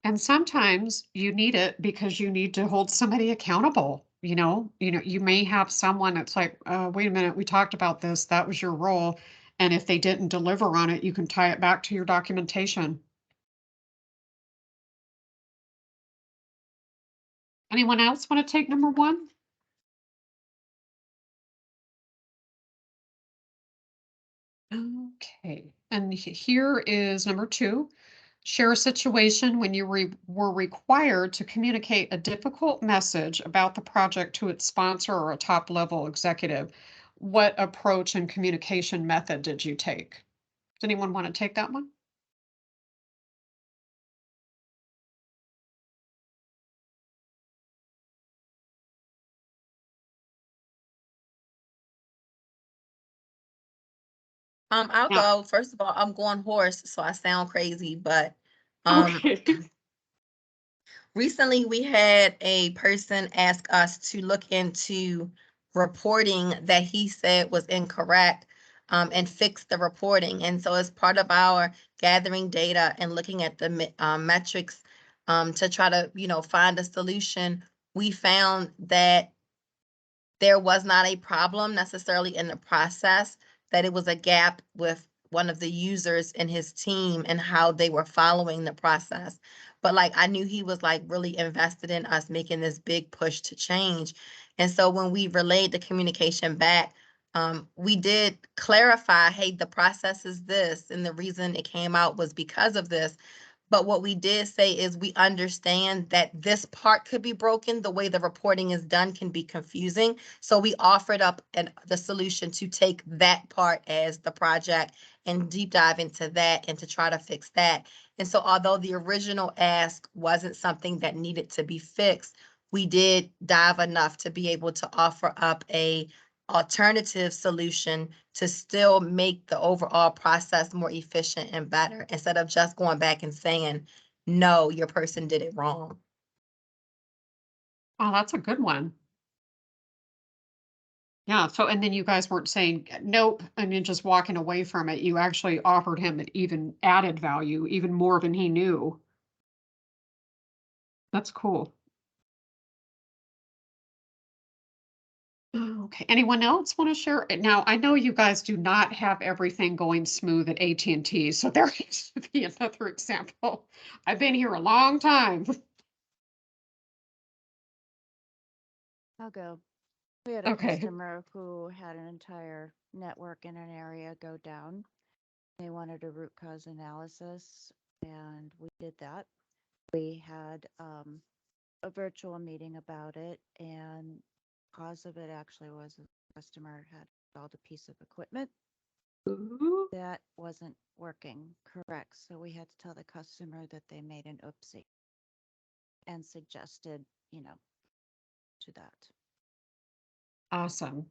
S1: And sometimes you need it because you need to hold somebody accountable. You may have someone that's like, wait a minute, we talked about this, that was your role. And if they didn't deliver on it, you can tie it back to your documentation. Anyone else want to take number one? Okay, and here is number two. Share a situation when you were required to communicate a difficult message about the project to its sponsor or a top-level executive. What approach and communication method did you take? Does anyone want to take that one?
S15: I'll
S1: Yeah.
S15: go. First of all, I'm going hoarse, so I sound crazy, but
S1: Okay.
S15: recently we had a person ask us to look into reporting that he said was incorrect, and fix the reporting. And so as part of our gathering data and looking at the metrics, to try to, find a solution, we found that there was not a problem necessarily in the process, that it was a gap with one of the users in his team and how they were following the process. But like, I knew he was like really invested in us making this big push to change. And so when we relayed the communication back, we did clarify, hey, the process is this, and the reason it came out was because of this. But what we did say is we understand that this part could be broken. The way the reporting is done can be confusing. So we offered up the solution to take that part as the project and deep dive into that and to try to fix that. And so although the original ask wasn't something that needed to be fixed, we did dive enough to be able to offer up a alternative solution to still make the overall process more efficient and better, instead of just going back and saying, no, your person did it wrong.
S1: Oh, that's a good one. Yeah, so and then you guys weren't saying nope and then just walking away from it. You actually offered him an even added value, even more than he knew. That's cool. Okay, anyone else want to share? Now, I know you guys do not have everything going smooth at AT&T, so there has to be another example. I've been here a long time.
S14: I'll go. We had a
S1: Okay.
S14: customer who had an entire network in an area go down. They wanted a root cause analysis, and we did that. We had a virtual meeting about it, and cause of it actually was the customer had installed a piece of equipment that wasn't working correct. So we had to tell the customer that they made an oopsie and suggested, to that.
S1: Awesome.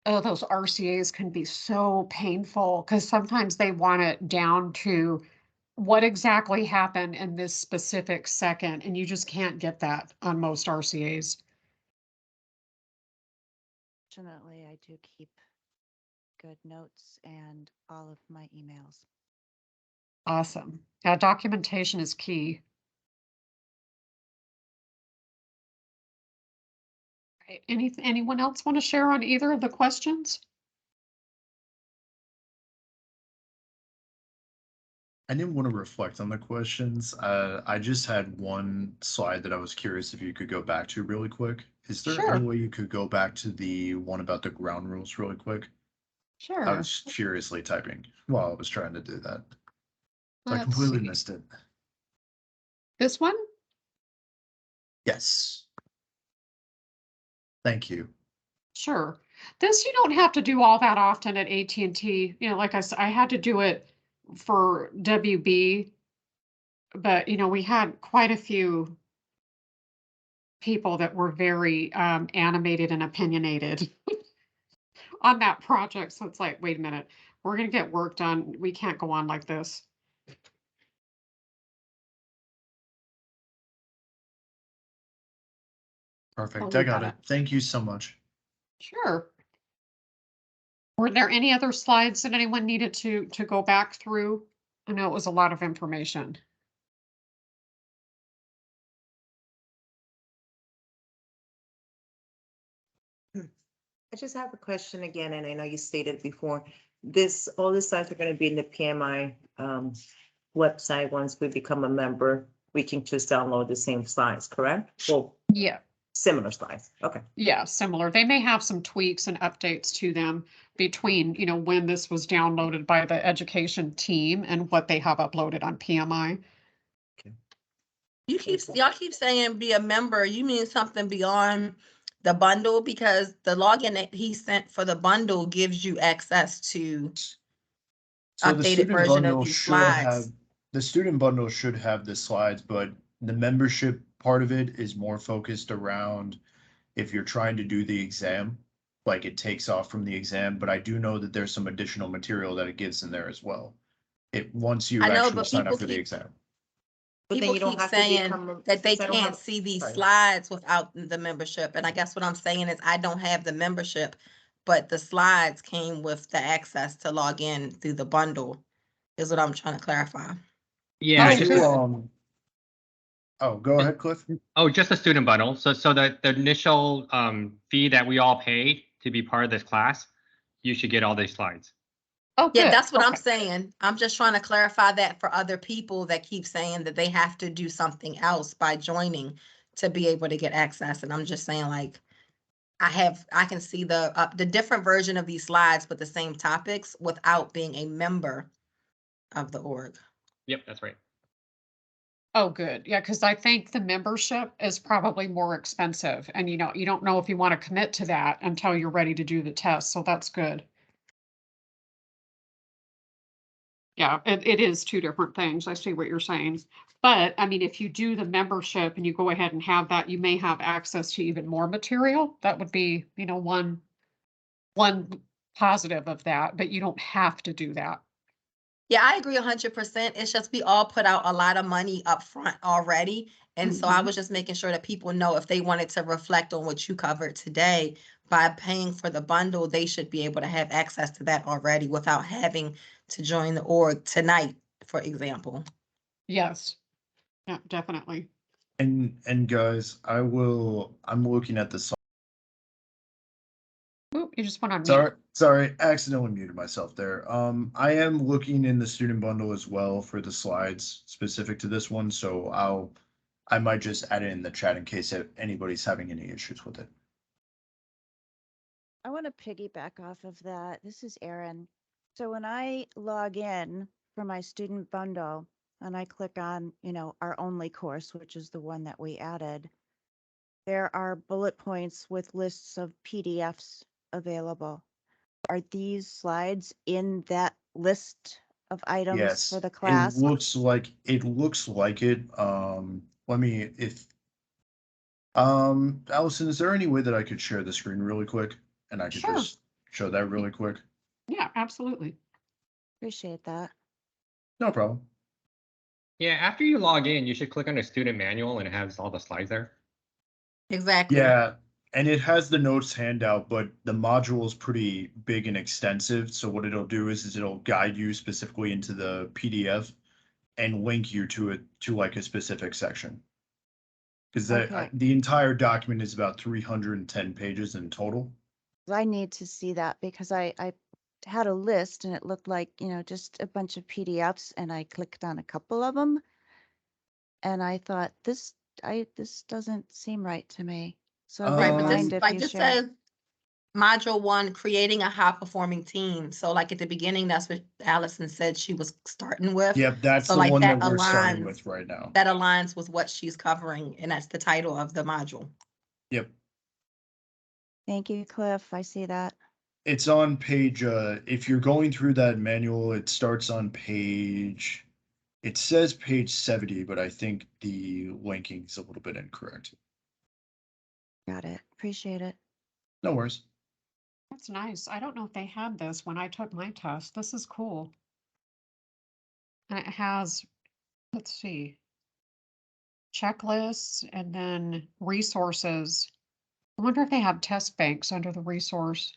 S1: Oh, those RCAs can be so painful because sometimes they want it down to what exactly happened in this specific second, and you just can't get that on most RCAs.
S14: Fortunately, I do keep good notes and all of my emails.
S1: Awesome. Yeah, documentation is key. Right. Anyone else want to share on either of the questions?
S3: I didn't want to reflect on the questions. I just had one slide that I was curious if you could go back to really quick. Is there
S1: Sure.
S3: any way you could go back to the one about the ground rules really quick? I
S1: Sure.
S3: was furiously typing while I was trying to do that. So I
S1: Let's
S3: completely
S1: see.
S3: missed it.
S1: This one?
S3: Yes. Thank you.
S1: Sure. This you don't have to do all that often at AT&T. Like I said, I had to do it for WB, but we had quite a few people that were very animated and opinionated on that project. So it's like, wait a minute, we're going to get work done. We can't go on like this.
S3: Perfect.
S1: Oh,
S3: I
S1: we
S3: got
S1: got
S3: it. Thank you so much.
S1: Sure. Were there any other slides that anyone needed to go back through? I know it was a lot of information.
S16: I just have a question again, and I know you stated before, all the slides are gonna be in the PMI website. Once we become a member, we can just download the same slides, correct? Well,
S1: Yeah.
S16: similar slides, okay.
S1: Yeah, similar. They may have some tweaks and updates to them between, when this was downloaded by the education team and what they have uploaded on PMI.
S15: Y'all keep saying be a member. You mean something beyond the bundle, because the login that he sent for the bundle gives you access to
S3: So the
S15: updated
S3: student
S15: version of
S3: bundle
S15: these
S3: should have,
S15: slides.
S3: the student bundle should have the slides, but the membership part of it is more focused around if you're trying to do the exam, like it takes off from the exam, but I do know that there's some additional material that it gives in there as well. Once you
S15: I know,
S3: actually
S15: but
S3: sign up
S15: people
S3: for the
S15: keep
S3: exam.
S16: But then
S15: people
S16: you don't
S15: keep
S16: have to
S15: saying
S16: become
S15: that they
S16: since I don't
S15: can't
S16: have-
S15: see these
S16: sorry.
S15: slides without the membership. And I guess what I'm saying is I don't have the membership, but the slides came with the access to log in through the bundle, is what I'm trying to clarify.
S13: Yeah,
S1: Oh,
S13: just
S1: good.
S3: Oh, go ahead, Cliff.
S13: just a student bundle. So the initial fee that we all pay to be part of this class, you should get all these slides.
S1: Oh,
S15: Yeah,
S1: good.
S15: that's what I'm
S1: Okay.
S15: saying. I'm just trying to clarify that for other people that keep saying that they have to do something else by joining to be able to get access. And I'm just saying, like, I can see the different version of these slides, but the same topics without being a member of the org.
S13: Yep, that's right.
S1: Oh, good. Yeah, because I think the membership is probably more expensive. And you don't know if you want to commit to that until you're ready to do the test. So that's good. Yeah, it is two different things. I see what you're saying. But I mean, if you do the membership and you go ahead and have that, you may have access to even more material. That would be, one one positive of that, but you don't have to do that.
S15: Yeah, I agree 100%. It's just we all put out a lot of money up front already. And so I was just making sure that people know if they wanted to reflect on what you covered today, by paying for the bundle, they should be able to have access to that already without having to join the org tonight, for example.
S1: Yes. Yeah, definitely.
S3: And guys, I'm looking at the
S1: Oop, you just went on mute.
S3: Sorry, accidentally muted myself there. I am looking in the student bundle as well for the slides specific to this one, so I might just add it in the chat in case anybody's having any issues with it.
S14: I want to piggyback off of that. This is Erin. So when I log in for my student bundle and I click on, our only course, which is the one that we added, there are bullet points with lists of PDFs available. Are these slides in that list of items
S3: Yes,
S14: for the class?
S3: it looks like it. Let me Allison, is there any way that I could share the screen really quick and I could
S1: Sure.
S3: just show that really quick?
S1: Yeah, absolutely.
S14: Appreciate that.
S3: No problem.
S13: Yeah, after you log in, you should click on the student manual and it has all the slides there.
S15: Exactly.
S3: Yeah, and it has the notes handout, but the module is pretty big and extensive. So what it'll do is it'll guide you specifically into the PDF and link you to it to like a specific section. Because
S14: Okay.
S3: the entire document is about 310 pages in total.
S14: I need to see that because I had a list and it looked like, just a bunch of PDFs, and I clicked on a couple of them and I thought this doesn't seem right to me. So I
S15: Right,
S14: wouldn't
S15: but this,
S14: mind if
S15: like
S14: you
S15: this
S14: share.
S15: says module 1, creating a high performing team. So like at the beginning, that's what Allison said she was starting with.
S3: Yep, that's
S15: So
S3: the
S15: like
S3: one that
S15: that
S3: we're starting
S15: aligns,
S3: with right now.
S15: that aligns with what she's covering, and that's the title of the module.
S3: Yep.
S14: Thank you, Cliff. I see that.
S3: It's on page, if you're going through that manual, it starts on page, it says page 70, but I think the linking is a little bit incorrect.
S14: Got it. Appreciate it.
S3: No worries.
S1: That's nice. I don't know if they had this when I took my test. This is cool. And it has, let's see, checklists and then resources. I wonder if they have test banks under the resource.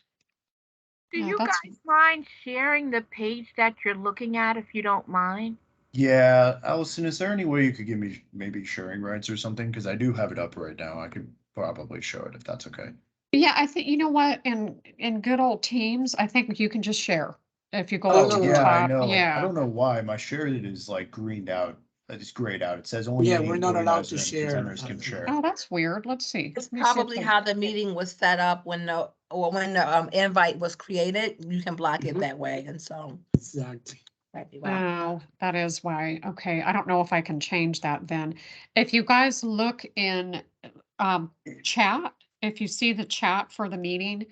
S5: Do
S1: Yeah,
S5: you
S1: that's-
S5: guys mind sharing the page that you're looking at if you don't mind?
S3: Yeah, Allison, is there any way you could give me maybe sharing rights or something? Because I do have it up right now. I could probably show it if that's okay.
S1: Yeah, I think, you know what, in good old Teams, I think you can just share. If you go
S3: Oh,
S1: up to the
S3: yeah, I
S1: top,
S3: know. I
S1: yeah.
S3: don't know why. My share it is like greened out. It's grayed out. It says only
S11: Yeah, we're not allowed to
S3: organizers and
S11: share.
S3: presenters can share.
S1: Oh, that's weird. Let's see.
S15: It's
S1: Let me see if
S15: probably
S1: I-
S15: how the meeting was set up when the invite was created. You can block it that way, and so.
S11: Exactly.
S1: Oh, that is why. Okay, I don't know if I can change that then. If you guys look in chat, if you see the chat for the meeting,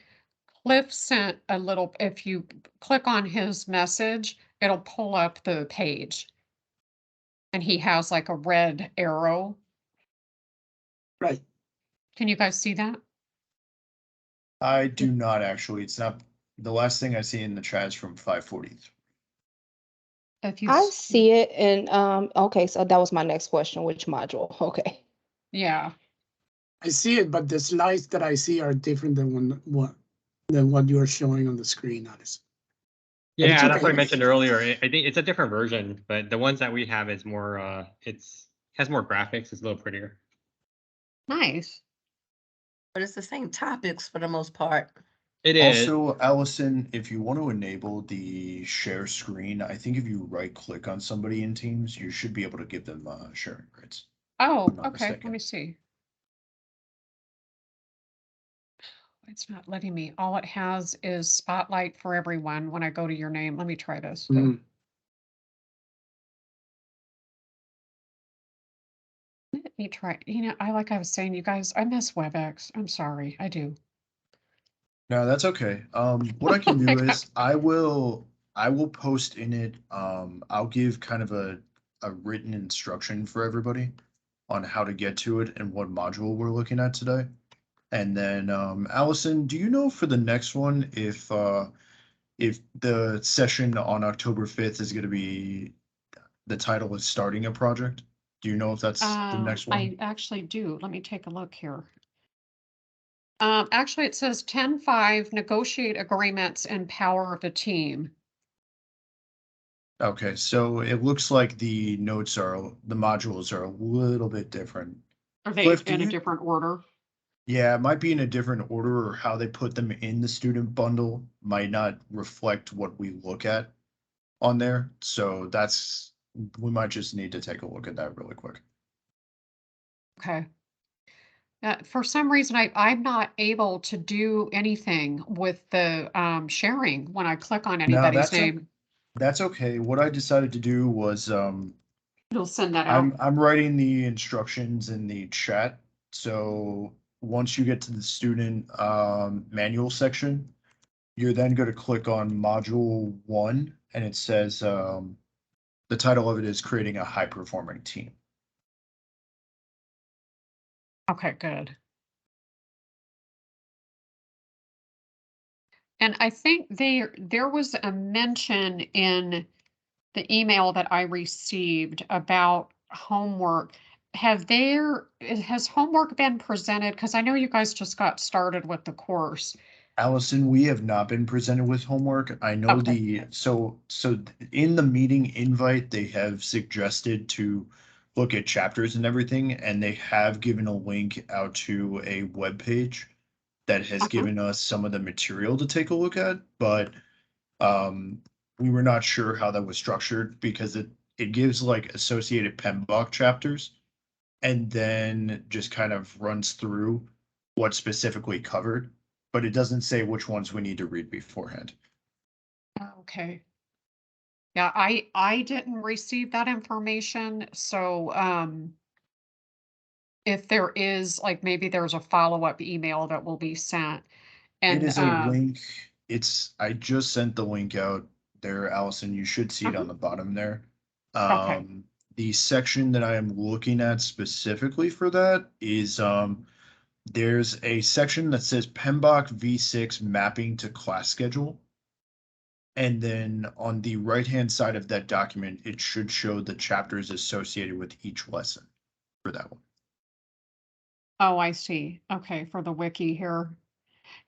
S1: Cliff sent a little, if you click on his message, it'll pull up the page. And he has like a red arrow.
S11: Right.
S1: Can you guys see that?
S3: I do not actually. It's not the last thing I see in the chat is from 5:40.
S1: If you
S4: I see it, and okay, so that was my next question, which module? Okay.
S1: Yeah.
S11: I see it, but the slides that I see are different than what you're showing on the screen, Alice. But it's
S13: Yeah, that's what I
S11: okay.
S13: mentioned earlier. I think it's a different version, but the ones that we have is more, has more graphics. It's a little prettier.
S1: Nice.
S15: But it's the same topics for the most part.
S13: It is.
S3: Also, Allison, if you want to enable the share screen, I think if you right click on somebody in Teams, you should be able to give them sharing rights.
S1: Oh,
S3: not
S1: okay. Let
S3: mistaken.
S1: me see. It's not letting me. All it has is spotlight for everyone when I go to your name. Let me try this.
S11: Mhm.
S1: Let me try. Like I was saying, you guys, I miss WebEx. I'm sorry. I do.
S3: No, that's okay. What I can do is I will post in it. I'll give kind of a written instruction for everybody on how to get to it and what module we're looking at today. And then, Allison, do you know for the next one if the session on October 5th is going to be, the title is starting a project? Do you know if that's the next one?
S1: I actually do. Let me take a look here. Actually, it says 10-5, negotiate agreements and power of a team.
S3: Okay, so it looks like the modules are a little bit different.
S1: Are they
S3: Cliff, do
S1: in a
S3: you-
S1: different order?
S3: Yeah, it might be in a different order, or how they put them in the student bundle might not reflect what we look at on there. So we might just need to take a look at that really quick.
S1: Okay. For some reason, I'm not able to do anything with the sharing when I click on
S3: No,
S1: anybody's name.
S3: that's okay. What I decided to do was
S1: It'll send that out.
S3: I'm writing the instructions in the chat. So once you get to the student manual section, you're then going to click on module 1, and it says the title of it is creating a high performing team.
S1: Okay, good. And I think there was a mention in the email that I received about homework. Has homework been presented? Because I know you guys just got started with the course.
S3: Allison, we have not been presented with homework. I know so in the meeting invite, they have suggested to look at chapters and everything, and they have given a link out to a web page that has given us some of the material to take a look at, but we were not sure how that was structured because it gives like associated PMBOK chapters and then just kind of runs through what specifically covered, but it doesn't say which ones we need to read beforehand.
S1: Okay. Yeah, I didn't receive that information, so if there is, like, maybe there's a follow-up email that will be sent.
S3: It
S1: And
S3: is a link. I just sent the link out there, Allison. You should see it on the bottom there.
S1: Okay.
S3: The section that I am looking at specifically for that is there's a section that says PMBOK V6 mapping to class schedule. And then on the right-hand side of that document, it should show the chapters associated with each lesson for that one.
S1: Oh, I see. Okay, for the wiki here.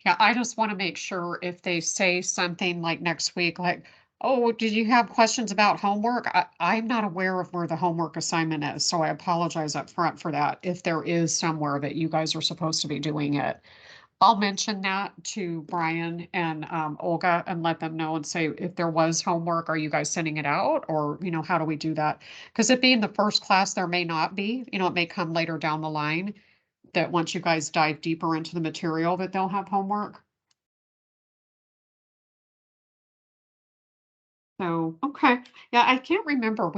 S1: Yeah, I just want to make sure if they say something like next week, like, oh, did you have questions about homework? I'm not aware of where the homework assignment is, so I apologize up front for that. If there is somewhere that you guys are supposed to be doing it, I'll mention that to Brian and Olga and let them know and say if there was homework, are you guys sending it out, or how do we do that? Because it being the first class, there may not be. It may come later down the line that once you guys dive deeper into the material that they'll have homework. So, okay. Yeah, I can't remember.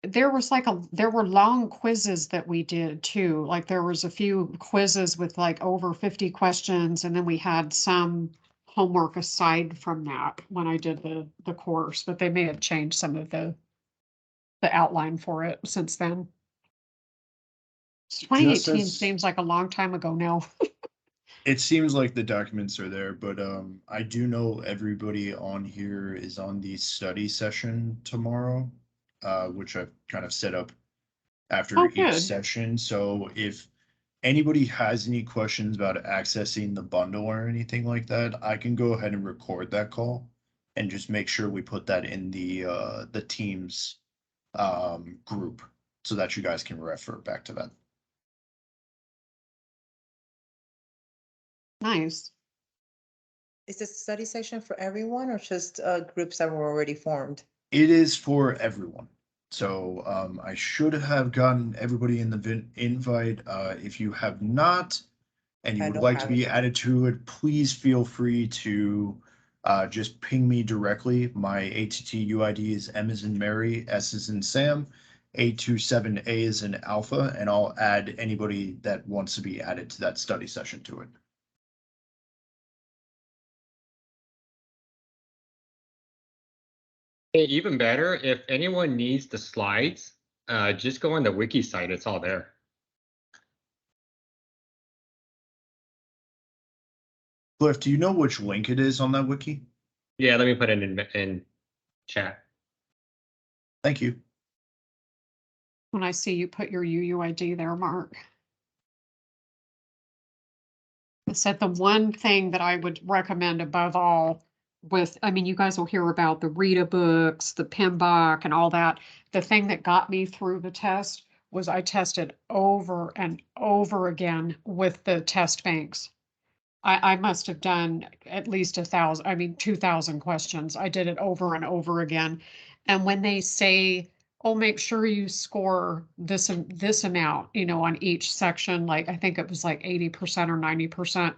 S1: There were long quizzes that we did too. Like there was a few quizzes with like over 50 questions, and then we had some homework aside from that when I did the course, but they may have changed some of the outline for it since then. 2018 seems like a long time ago now.
S3: It seems like the documents are there, but I do know everybody on here is on the study session tomorrow, which I've kind of set up after each session. So if anybody has any questions about accessing the bundle or anything like that, I can go ahead and record that call and just make sure we put that in the Teams group so that you guys can refer back to that.
S1: Nice.
S16: Is this study session for everyone or just groups that were already formed?
S3: It is for everyone. So I should have gotten everybody in the invite. If you have not, and you would like to be added to it, please feel free to just ping me directly. My ATT UID is M as in Mary, S as in Sam, 827A is in Alpha, and I'll add anybody that wants to be added to that study session to it.
S13: Hey, even better, if anyone needs the slides, just go on the wiki site. It's all there.
S3: Cliff, do you know which link it is on that wiki?
S13: Yeah, let me put it in chat.
S3: Thank you.
S1: When I see you put your UUID there, Mark. I said the one thing that I would recommend above all with, I mean, you guys will hear about the Rita books, the PMBOK and all that. The thing that got me through the test was I tested over and over again with the test banks. I must have done at least 1,000, I mean, 2,000 questions. I did it over and over again. And when they say, oh, make sure you score this amount, you know, on each section, like I think it was like 80% or 90%,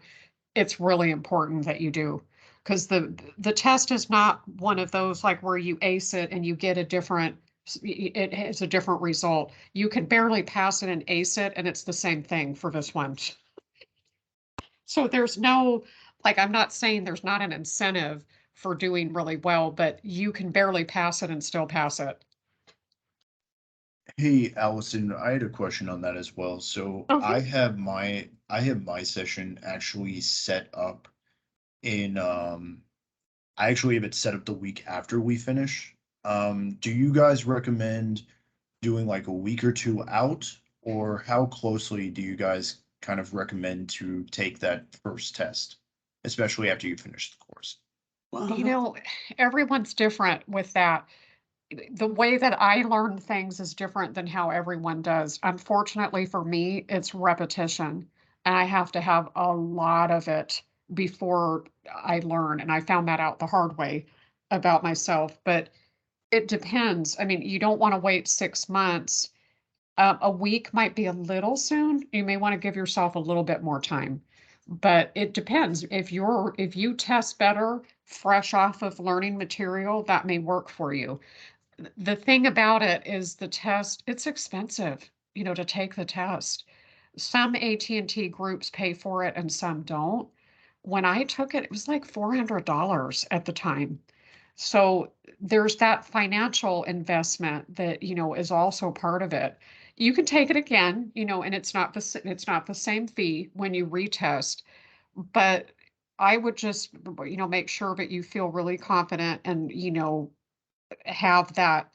S1: it's really important that you do. Because the test is not one of those like where you ace it and you get a different, it has a different result. You can barely pass it and ace it, and it's the same thing for this one. So there's no, like, I'm not saying there's not an incentive for doing really well, but you can barely pass it and still pass it.
S3: Hey, Allison, I had a question on that as well. So
S1: Okay.
S3: I have my session actually set up in I actually have it set up the week after we finish. Do you guys recommend doing like a week or two out, or how closely do you guys kind of recommend to take that first test, especially after you finish the course?
S1: You know, everyone's different with that. The way that I learn things is different than how everyone does. Unfortunately for me, it's repetition, and I have to have a lot of it before I learn. And I found that out the hard way about myself, but it depends. I mean, you don't want to wait 6 months. A week might be a little soon. You may want to give yourself a little bit more time, but it depends. If you test better fresh off of learning material, that may work for you. The thing about it is the test, it's expensive, you know, to take the test. Some AT&T groups pay for it and some don't. When I took it, it was like $400 at the time. So there's that financial investment that, you know, is also part of it. You can take it again, you know, and it's not the same fee when you retest, but I would just, you know, make sure that you feel really confident and, you know, have that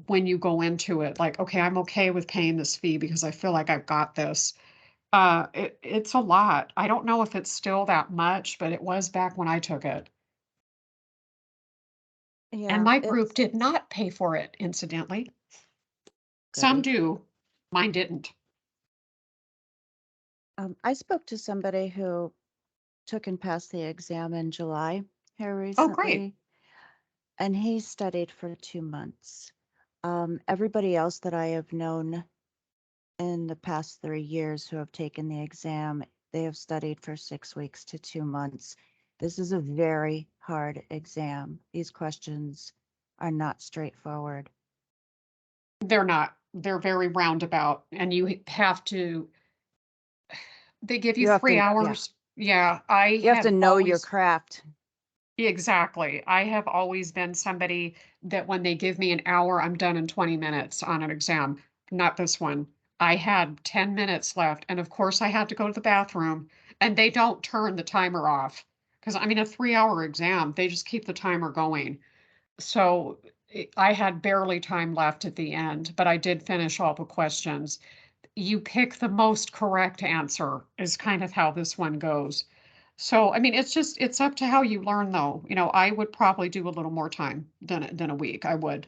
S1: when you go into it, like, okay, I'm okay with paying this fee because I feel like I've got this. It's a lot. I don't know if it's still that much, but it was back when I took it.
S14: Yeah,
S1: And my group
S14: it's
S1: did not pay for it, incidentally. Some
S14: goody.
S1: do, mine didn't.
S14: I spoke to somebody who took and passed the exam in July here
S1: Oh, great.
S14: recently, and he studied for 2 months. Everybody else that I have known in the past 3 years who have taken the exam, they have studied for 6 weeks to 2 months. This is a very hard exam. These questions are not straightforward.
S1: They're not. They're very roundabout, and you have to, they give you
S14: You have
S1: 3
S14: to, yeah,
S1: hours. Yeah, I
S14: you have to
S1: have
S14: know your
S1: always,
S14: craft.
S1: exactly. I have always been somebody that when they give me an hour, I'm done in 20 minutes on an exam. Not this one. I had 10 minutes left, and of course I had to go to the bathroom, and they don't turn the timer off. Because I mean, a 3-hour exam, they just keep the timer going. So I had barely time left at the end, but I did finish all the questions. You pick the most correct answer is kind of how this one goes. So, I mean, it's up to how you learn though. You know, I would probably do a little more time than a week. I would.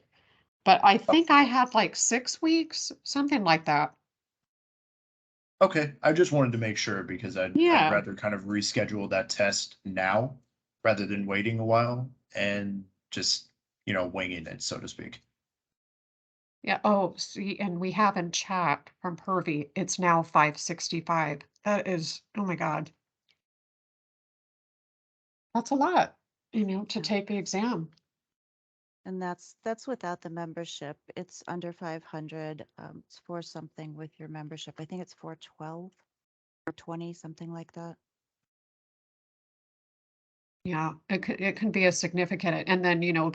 S1: But I think I had like 6 weeks, something like that.
S3: Okay, I just wanted to make sure because I'd
S1: Yeah.
S3: rather kind of reschedule that test now rather than waiting a while and just, you know, winging it, so to speak.
S1: Yeah. Oh, see, and we have in chat from Pervy, it's now 5:65. That is, oh my God. That's a lot, you know, to take the exam.
S14: And that's without the membership. It's under 500. It's for something with your membership. I think it's 412 or 20, something like that.
S1: Yeah, it can be a significant, and then, you know,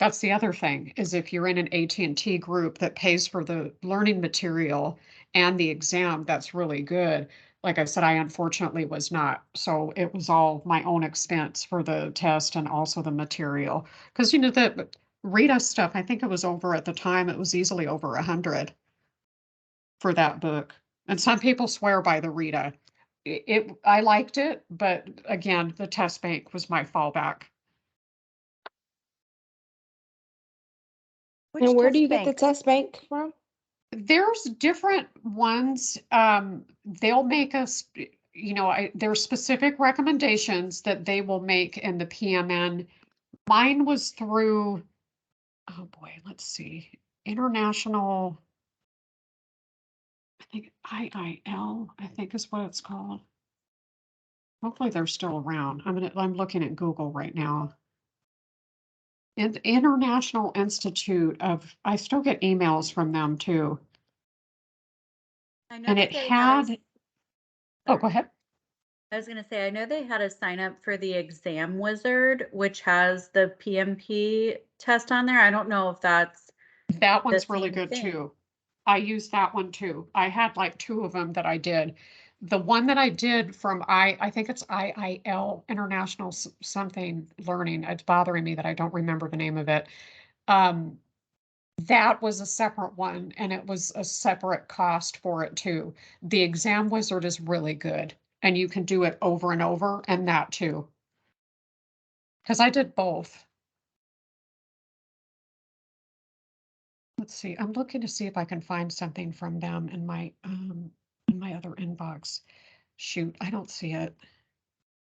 S1: that's the other thing is if you're in an AT&T group that pays for the learning material and the exam, that's really good. like I said, I unfortunately was not. So it was all my own expense for the test and also the material. Because, you know, the Rita stuff, I think it was over at the time, it was easily over 100 for that book. And some people swear by the Rita. I liked it, but again, the test bank was my fallback.
S4: And where do you get the test bank from?
S1: There's different ones. They'll make us, you know, there's specific recommendations that they will make in the PMN. Mine was through, oh boy, let's see, International, I think IIL, I think is what it's called. Hopefully they're still around. I'm looking at Google right now. International Institute of, I still get emails from them too.
S17: I know
S1: And
S17: that
S1: it
S17: they
S1: had, oh, go ahead.
S17: I was going to say, I know they had a sign up for the Exam Wizard, which has the PMP test on there. I don't know if that's
S1: That one's really
S17: same
S1: good
S17: thing.
S1: too. I used that one too. I had like 2 of them that I did. The one that I did from I think it's IIL, International something Learning. It's bothering me that I don't remember the name of it. That was a separate one and it was a separate cost for it too. The Exam Wizard is really good and you can do it over and over and that too. Because I did both. Let's see, I'm looking to see if I can find something from them in my other inbox. Shoot, I don't see it.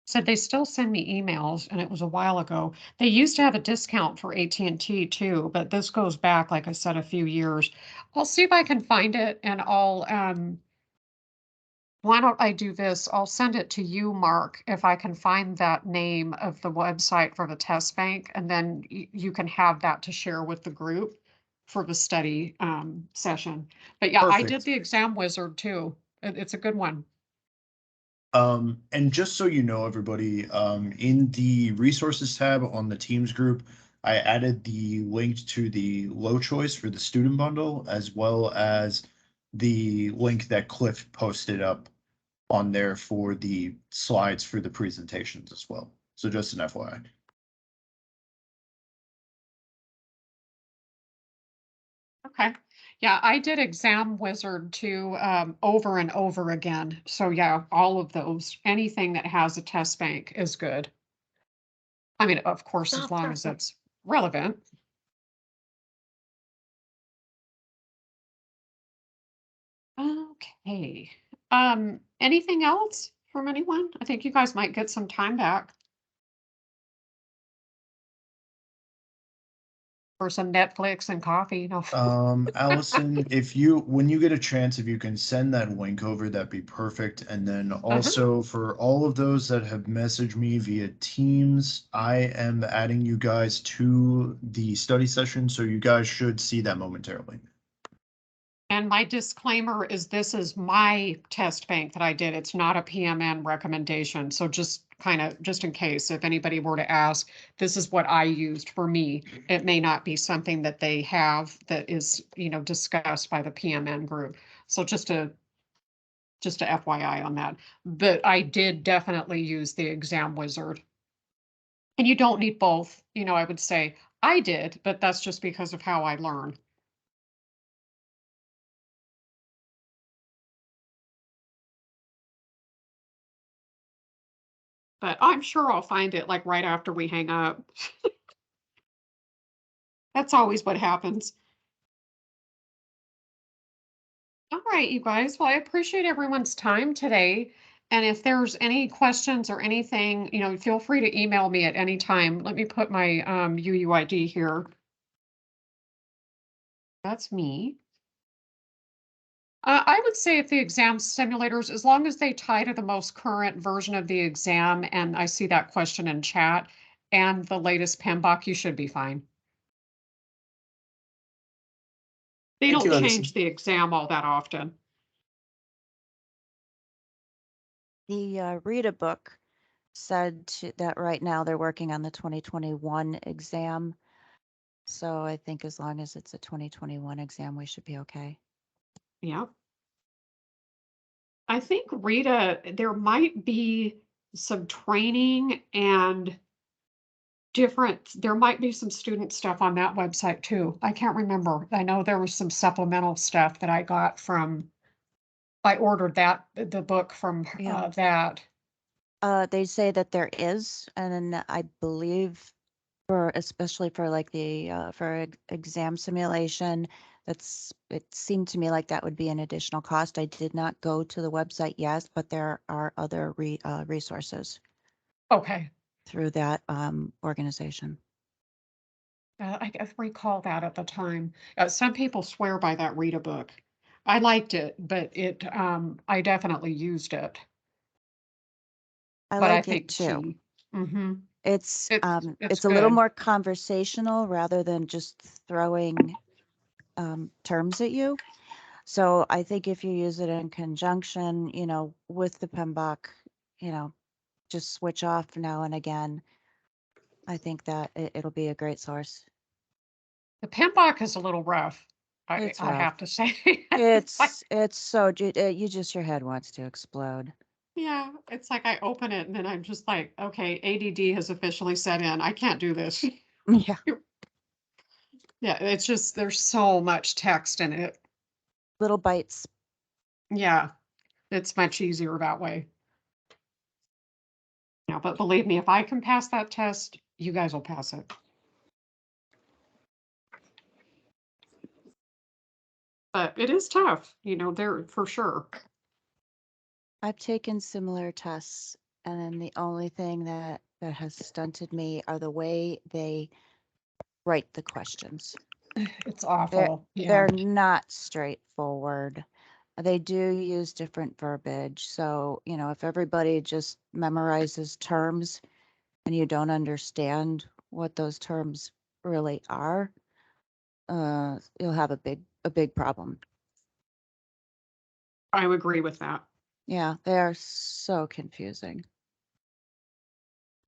S1: Said they still send me emails and it was a while ago. They used to have a discount for AT&T too, but this goes back, like I said, a few years. I'll see if I can find it and I'll why don't I do this? I'll send it to you, Mark, if I can find that name of the website for the test bank, and then you can have that to share with the group for the study session. But yeah, I did
S3: Perfect.
S1: the Exam Wizard too. It's a good one.
S3: And just so you know, everybody, in the resources tab on the Teams group, I added the link to the low choice for the student bundle, as well as the link that Cliff posted up on there for the slides for the presentations as well. So just an FYI.
S1: Okay. Yeah, I did Exam Wizard too, over and over again. So yeah, all of those, anything that has a test bank is good. I mean, of course, as long as it's relevant. Okay. Anything else from anyone? I think you guys might get some time back. For some Netflix and coffee, no.
S3: Allison, when you get a chance, if you can send that link over, that'd be perfect. And then also for all of those that have messaged me via Teams, I am adding you guys to the study session, so you guys should see that momentarily.
S1: And my disclaimer is this is my test bank that I did. It's not a PMN recommendation. So just in case, if anybody were to ask, this is what I used for me. It may not be something that they have that is, you know, discussed by the PMN group. So just a FYI on that. But I did definitely use the Exam Wizard. And you don't need both, you know, I would say I did, but that's just because of how I learn. But I'm sure I'll find it like right after we hang up. That's always what happens. All right, you guys. Well, I appreciate everyone's time today. And if there's any questions or anything, you know, feel free to email me at any time. Let me put my UUID here. That's me. I would say if the exam simulators, as long as they tie to the most current version of the exam, and I see that question in chat, and the latest PMBOK, you should be fine. They
S11: Thank
S1: don't
S11: you,
S1: change
S11: Allison.
S1: the exam all that often.
S14: The Rita book said that right now they're working on the 2021 exam. So I think as long as it's a 2021 exam, we should be okay.
S1: Yeah. I think Rita, there might be some training and there might be some student stuff on that website too. I can't remember. I know there was some supplemental stuff that I got I ordered the book from
S14: Yeah.
S1: that.
S14: They say that there is, and then I believe especially for like the for exam simulation, it seemed to me like that would be an additional cost. I did not go to the website yet, but there are other resources
S1: Okay.
S14: through that organization.
S1: I recall that at the time. Some people swear by that Rita book. I liked it, but I definitely used it.
S14: I
S1: But I
S14: like it
S1: think
S14: too.
S1: It's
S14: It's a little
S1: good.
S14: more conversational rather than just throwing terms at you. So I think if you use it in conjunction, with the PMBOK, just switch off now and again. I think that it'll be a great source.
S1: The PMBOK is a little rough.
S14: It's
S1: I
S14: rough.
S1: have to say.
S14: It's so your head wants to explode.
S1: Yeah, it's like I open it and then I'm just like, okay, ADD has officially set in. I can't do this.
S14: Yeah.
S1: Yeah, it's just there's so much text in it.
S14: Little bites.
S1: Yeah, it's much easier that way. Yeah, but believe me, if I can pass that test, you guys will pass it. But it is tough, there for sure.
S14: I've taken similar tests, and then the only thing that has stunted me are the way they write the questions.
S1: It's awful.
S14: They're not straightforward. They do use different verbiage. So, if everybody just memorizes terms and you don't understand what those terms really are, you'll have a big problem.
S1: I would agree with that.
S14: Yeah, they are so confusing.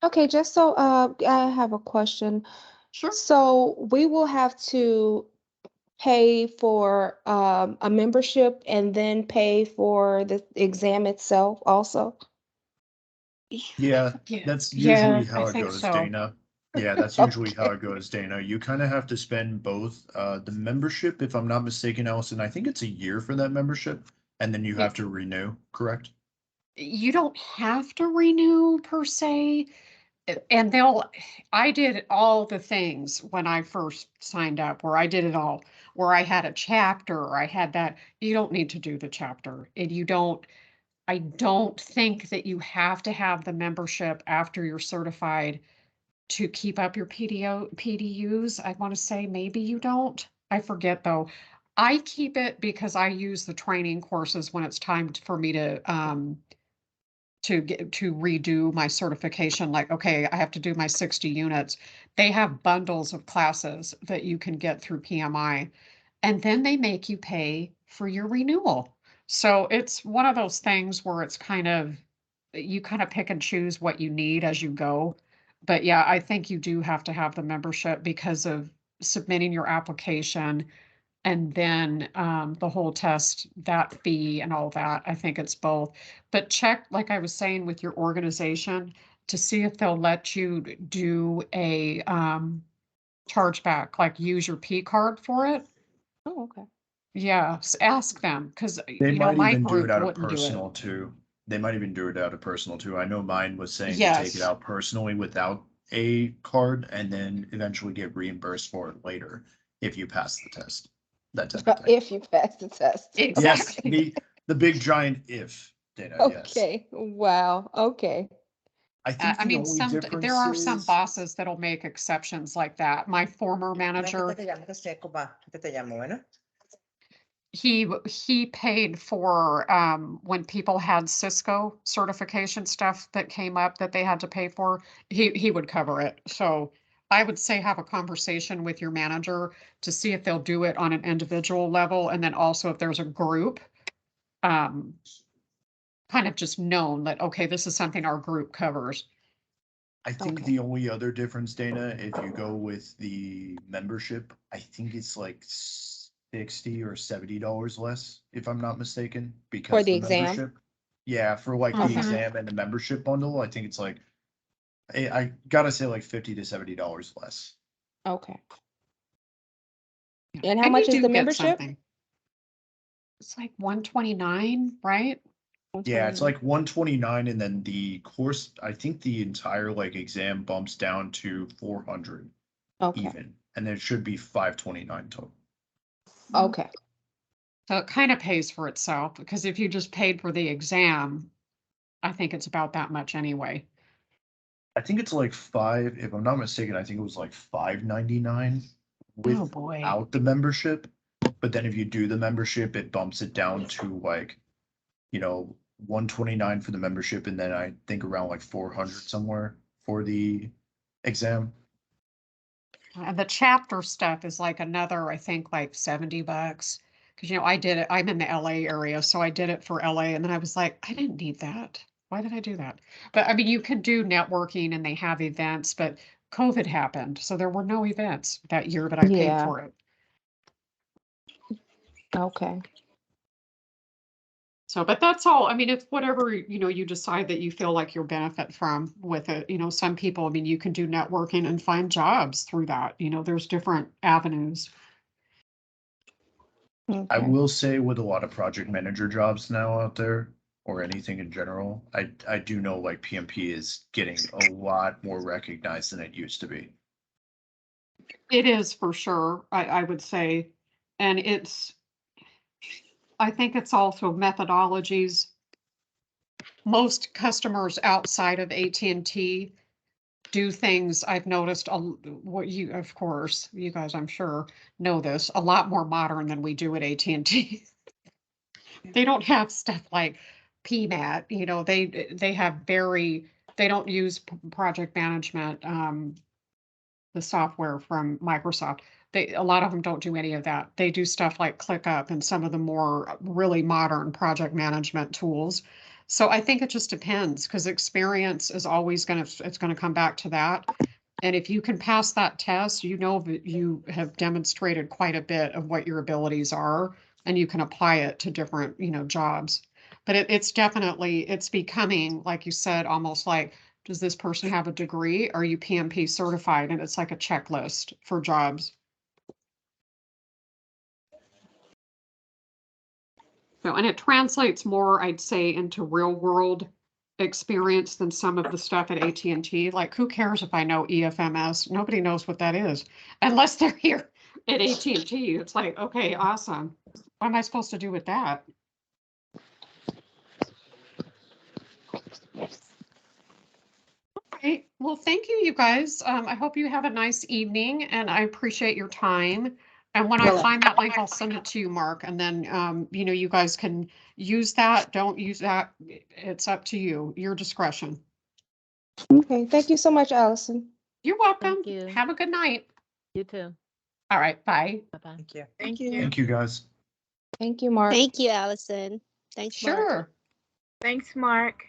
S4: Okay, just so I have a question.
S1: Sure.
S4: So we will have to pay for a membership and then pay for the exam itself also?
S3: Yeah,
S1: Yeah,
S3: that's
S1: yeah,
S3: usually how
S1: I
S3: it
S1: think
S3: goes,
S1: so.
S3: Dana. Yeah, that's usually how
S4: Okay.
S3: it goes, Dana. You kind of have to spend both. The membership, if I'm not mistaken, Allison, I think it's a year for that membership, and then you have to renew, correct?
S1: You don't have to renew per se. And I did all the things when I first signed up, where I did it all, where I had a chapter, or I had that. You don't need to do the chapter. I don't think that you have to have the membership after you're certified to keep up your PDUs. I want to say maybe you don't. I forget though. I keep it because I use the training courses when it's time for me to redo my certification. Like, okay, I have to do my 60 units. They have bundles of classes that you can get through PMI, and then they make you pay for your renewal. So it's one of those things where you kind of pick and choose what you need as you go. But yeah, I think you do have to have the membership because of submitting your application and then the whole test, that fee and all that. I think it's both. But check, like I was saying, with your organization to see if they'll let you do a chargeback, like use your P card for it.
S4: Oh, okay.
S1: Yeah, ask them because
S3: They might
S1: my
S3: even do it
S1: group
S3: out of
S1: wouldn't do it.
S3: personal too. They might even do it out of personal too. I know mine was saying to take it
S1: Yes.
S3: out personally without a card and then eventually get reimbursed for it later if you pass the test. That type of thing.
S4: If you pass the test.
S3: Yes,
S1: Exactly.
S3: the big giant if, Dana, yes.
S4: Okay. Wow. Okay.
S3: I think
S1: I
S3: the
S1: mean,
S3: only
S1: there
S3: difference
S1: are some
S3: is
S1: bosses that'll make exceptions like that. My former manager, he paid for when people had Cisco certification stuff that came up that they had to pay for, he would cover it. So I would say have a conversation with your manager to see if they'll do it on an individual level, and then also if there's a group, kind of just known that, okay, this is something our group covers.
S3: I think
S4: Okay.
S3: the only other difference, Dana, if you go with the membership, I think it's like $60 or $70 less, if I'm not mistaken,
S4: For
S3: because
S4: the
S3: the
S4: exam?
S3: membership. Yeah, for like the
S4: Okay.
S3: exam and the membership bundle, I think it's like, I gotta say like $50 to $70 less.
S4: Okay. And how
S1: And
S4: much
S1: you
S4: is
S1: do
S4: the
S1: get
S4: membership?
S1: something. It's like 129, right?
S3: Yeah, it's
S4: 129.
S3: like 129, and then the course, I think the entire like exam bumps down to 400
S4: Okay.
S3: even, and then it should be 529 total.
S4: Okay.
S1: So it kind of pays for itself because if you just paid for the exam, I think it's about that much anyway.
S3: I think it's like if I'm not mistaken, I think it was like $5.99
S1: Oh, boy.
S3: without the membership. But then if you do the membership, it bumps it down to like, 129 for the membership, and then I think around like 400 somewhere for the exam.
S1: And the chapter stuff is like another, I think, like $70. Because, I did it. I'm in the LA area, so I did it for LA. And then I was like, I didn't need that. Why did I do that? But I mean, you can do networking and they have events, but COVID happened. So there were no events that year, but I paid
S4: Yeah.
S1: for it.
S4: Okay.
S1: So, but that's all. I mean, it's whatever, you decide that you feel like you'll benefit from with it. Some people, I mean, you can do networking and find jobs through that. There's different avenues.
S3: I
S4: Okay.
S3: will say with a lot of project manager jobs now out there, or anything in general, I do know like PMP is getting a lot more recognized than it used to be.
S1: It is for sure, I would say. And I think it's also methodologies. Most customers outside of AT&T do things I've noticed, of course, you guys, I'm sure, know this, a lot more modern than we do at AT&T. They don't have stuff like PMAT, they don't use project management, the software from Microsoft. A lot of them don't do any of that. They do stuff like ClickUp and some of the more really modern project management tools. So I think it just depends because experience is always it's going to come back to that. And if you can pass that test, that you have demonstrated quite a bit of what your abilities are, and you can apply it to different, jobs. But it's becoming, like you said, almost like, does this person have a degree? Are you PMP certified? And it's like a checklist for jobs. So, and it translates more, I'd say, into real world experience than some of the stuff at AT&T. Like, who cares if I know EFMS? Nobody knows what that is unless they're here at AT&T. It's like, okay, awesome. What am I supposed to do with that? Okay, well, thank you, you guys. I hope you have a nice evening, and I appreciate your time. And when I find that link, I'll send it to you, Mark, and then, you guys can use that, don't use that. It's up to you, your discretion.
S4: Okay. Thank you so much, Allison.
S1: You're welcome.
S9: Thank you.
S1: Have a good night.
S9: You too.
S1: All right, bye.
S9: Bye-bye.
S16: Thank you.
S2: Thank you.
S3: Thank you, guys.
S4: Thank you, Mark.
S8: Thank you, Allison. Thanks, Mark.
S1: Sure.
S6: Thanks, Mark.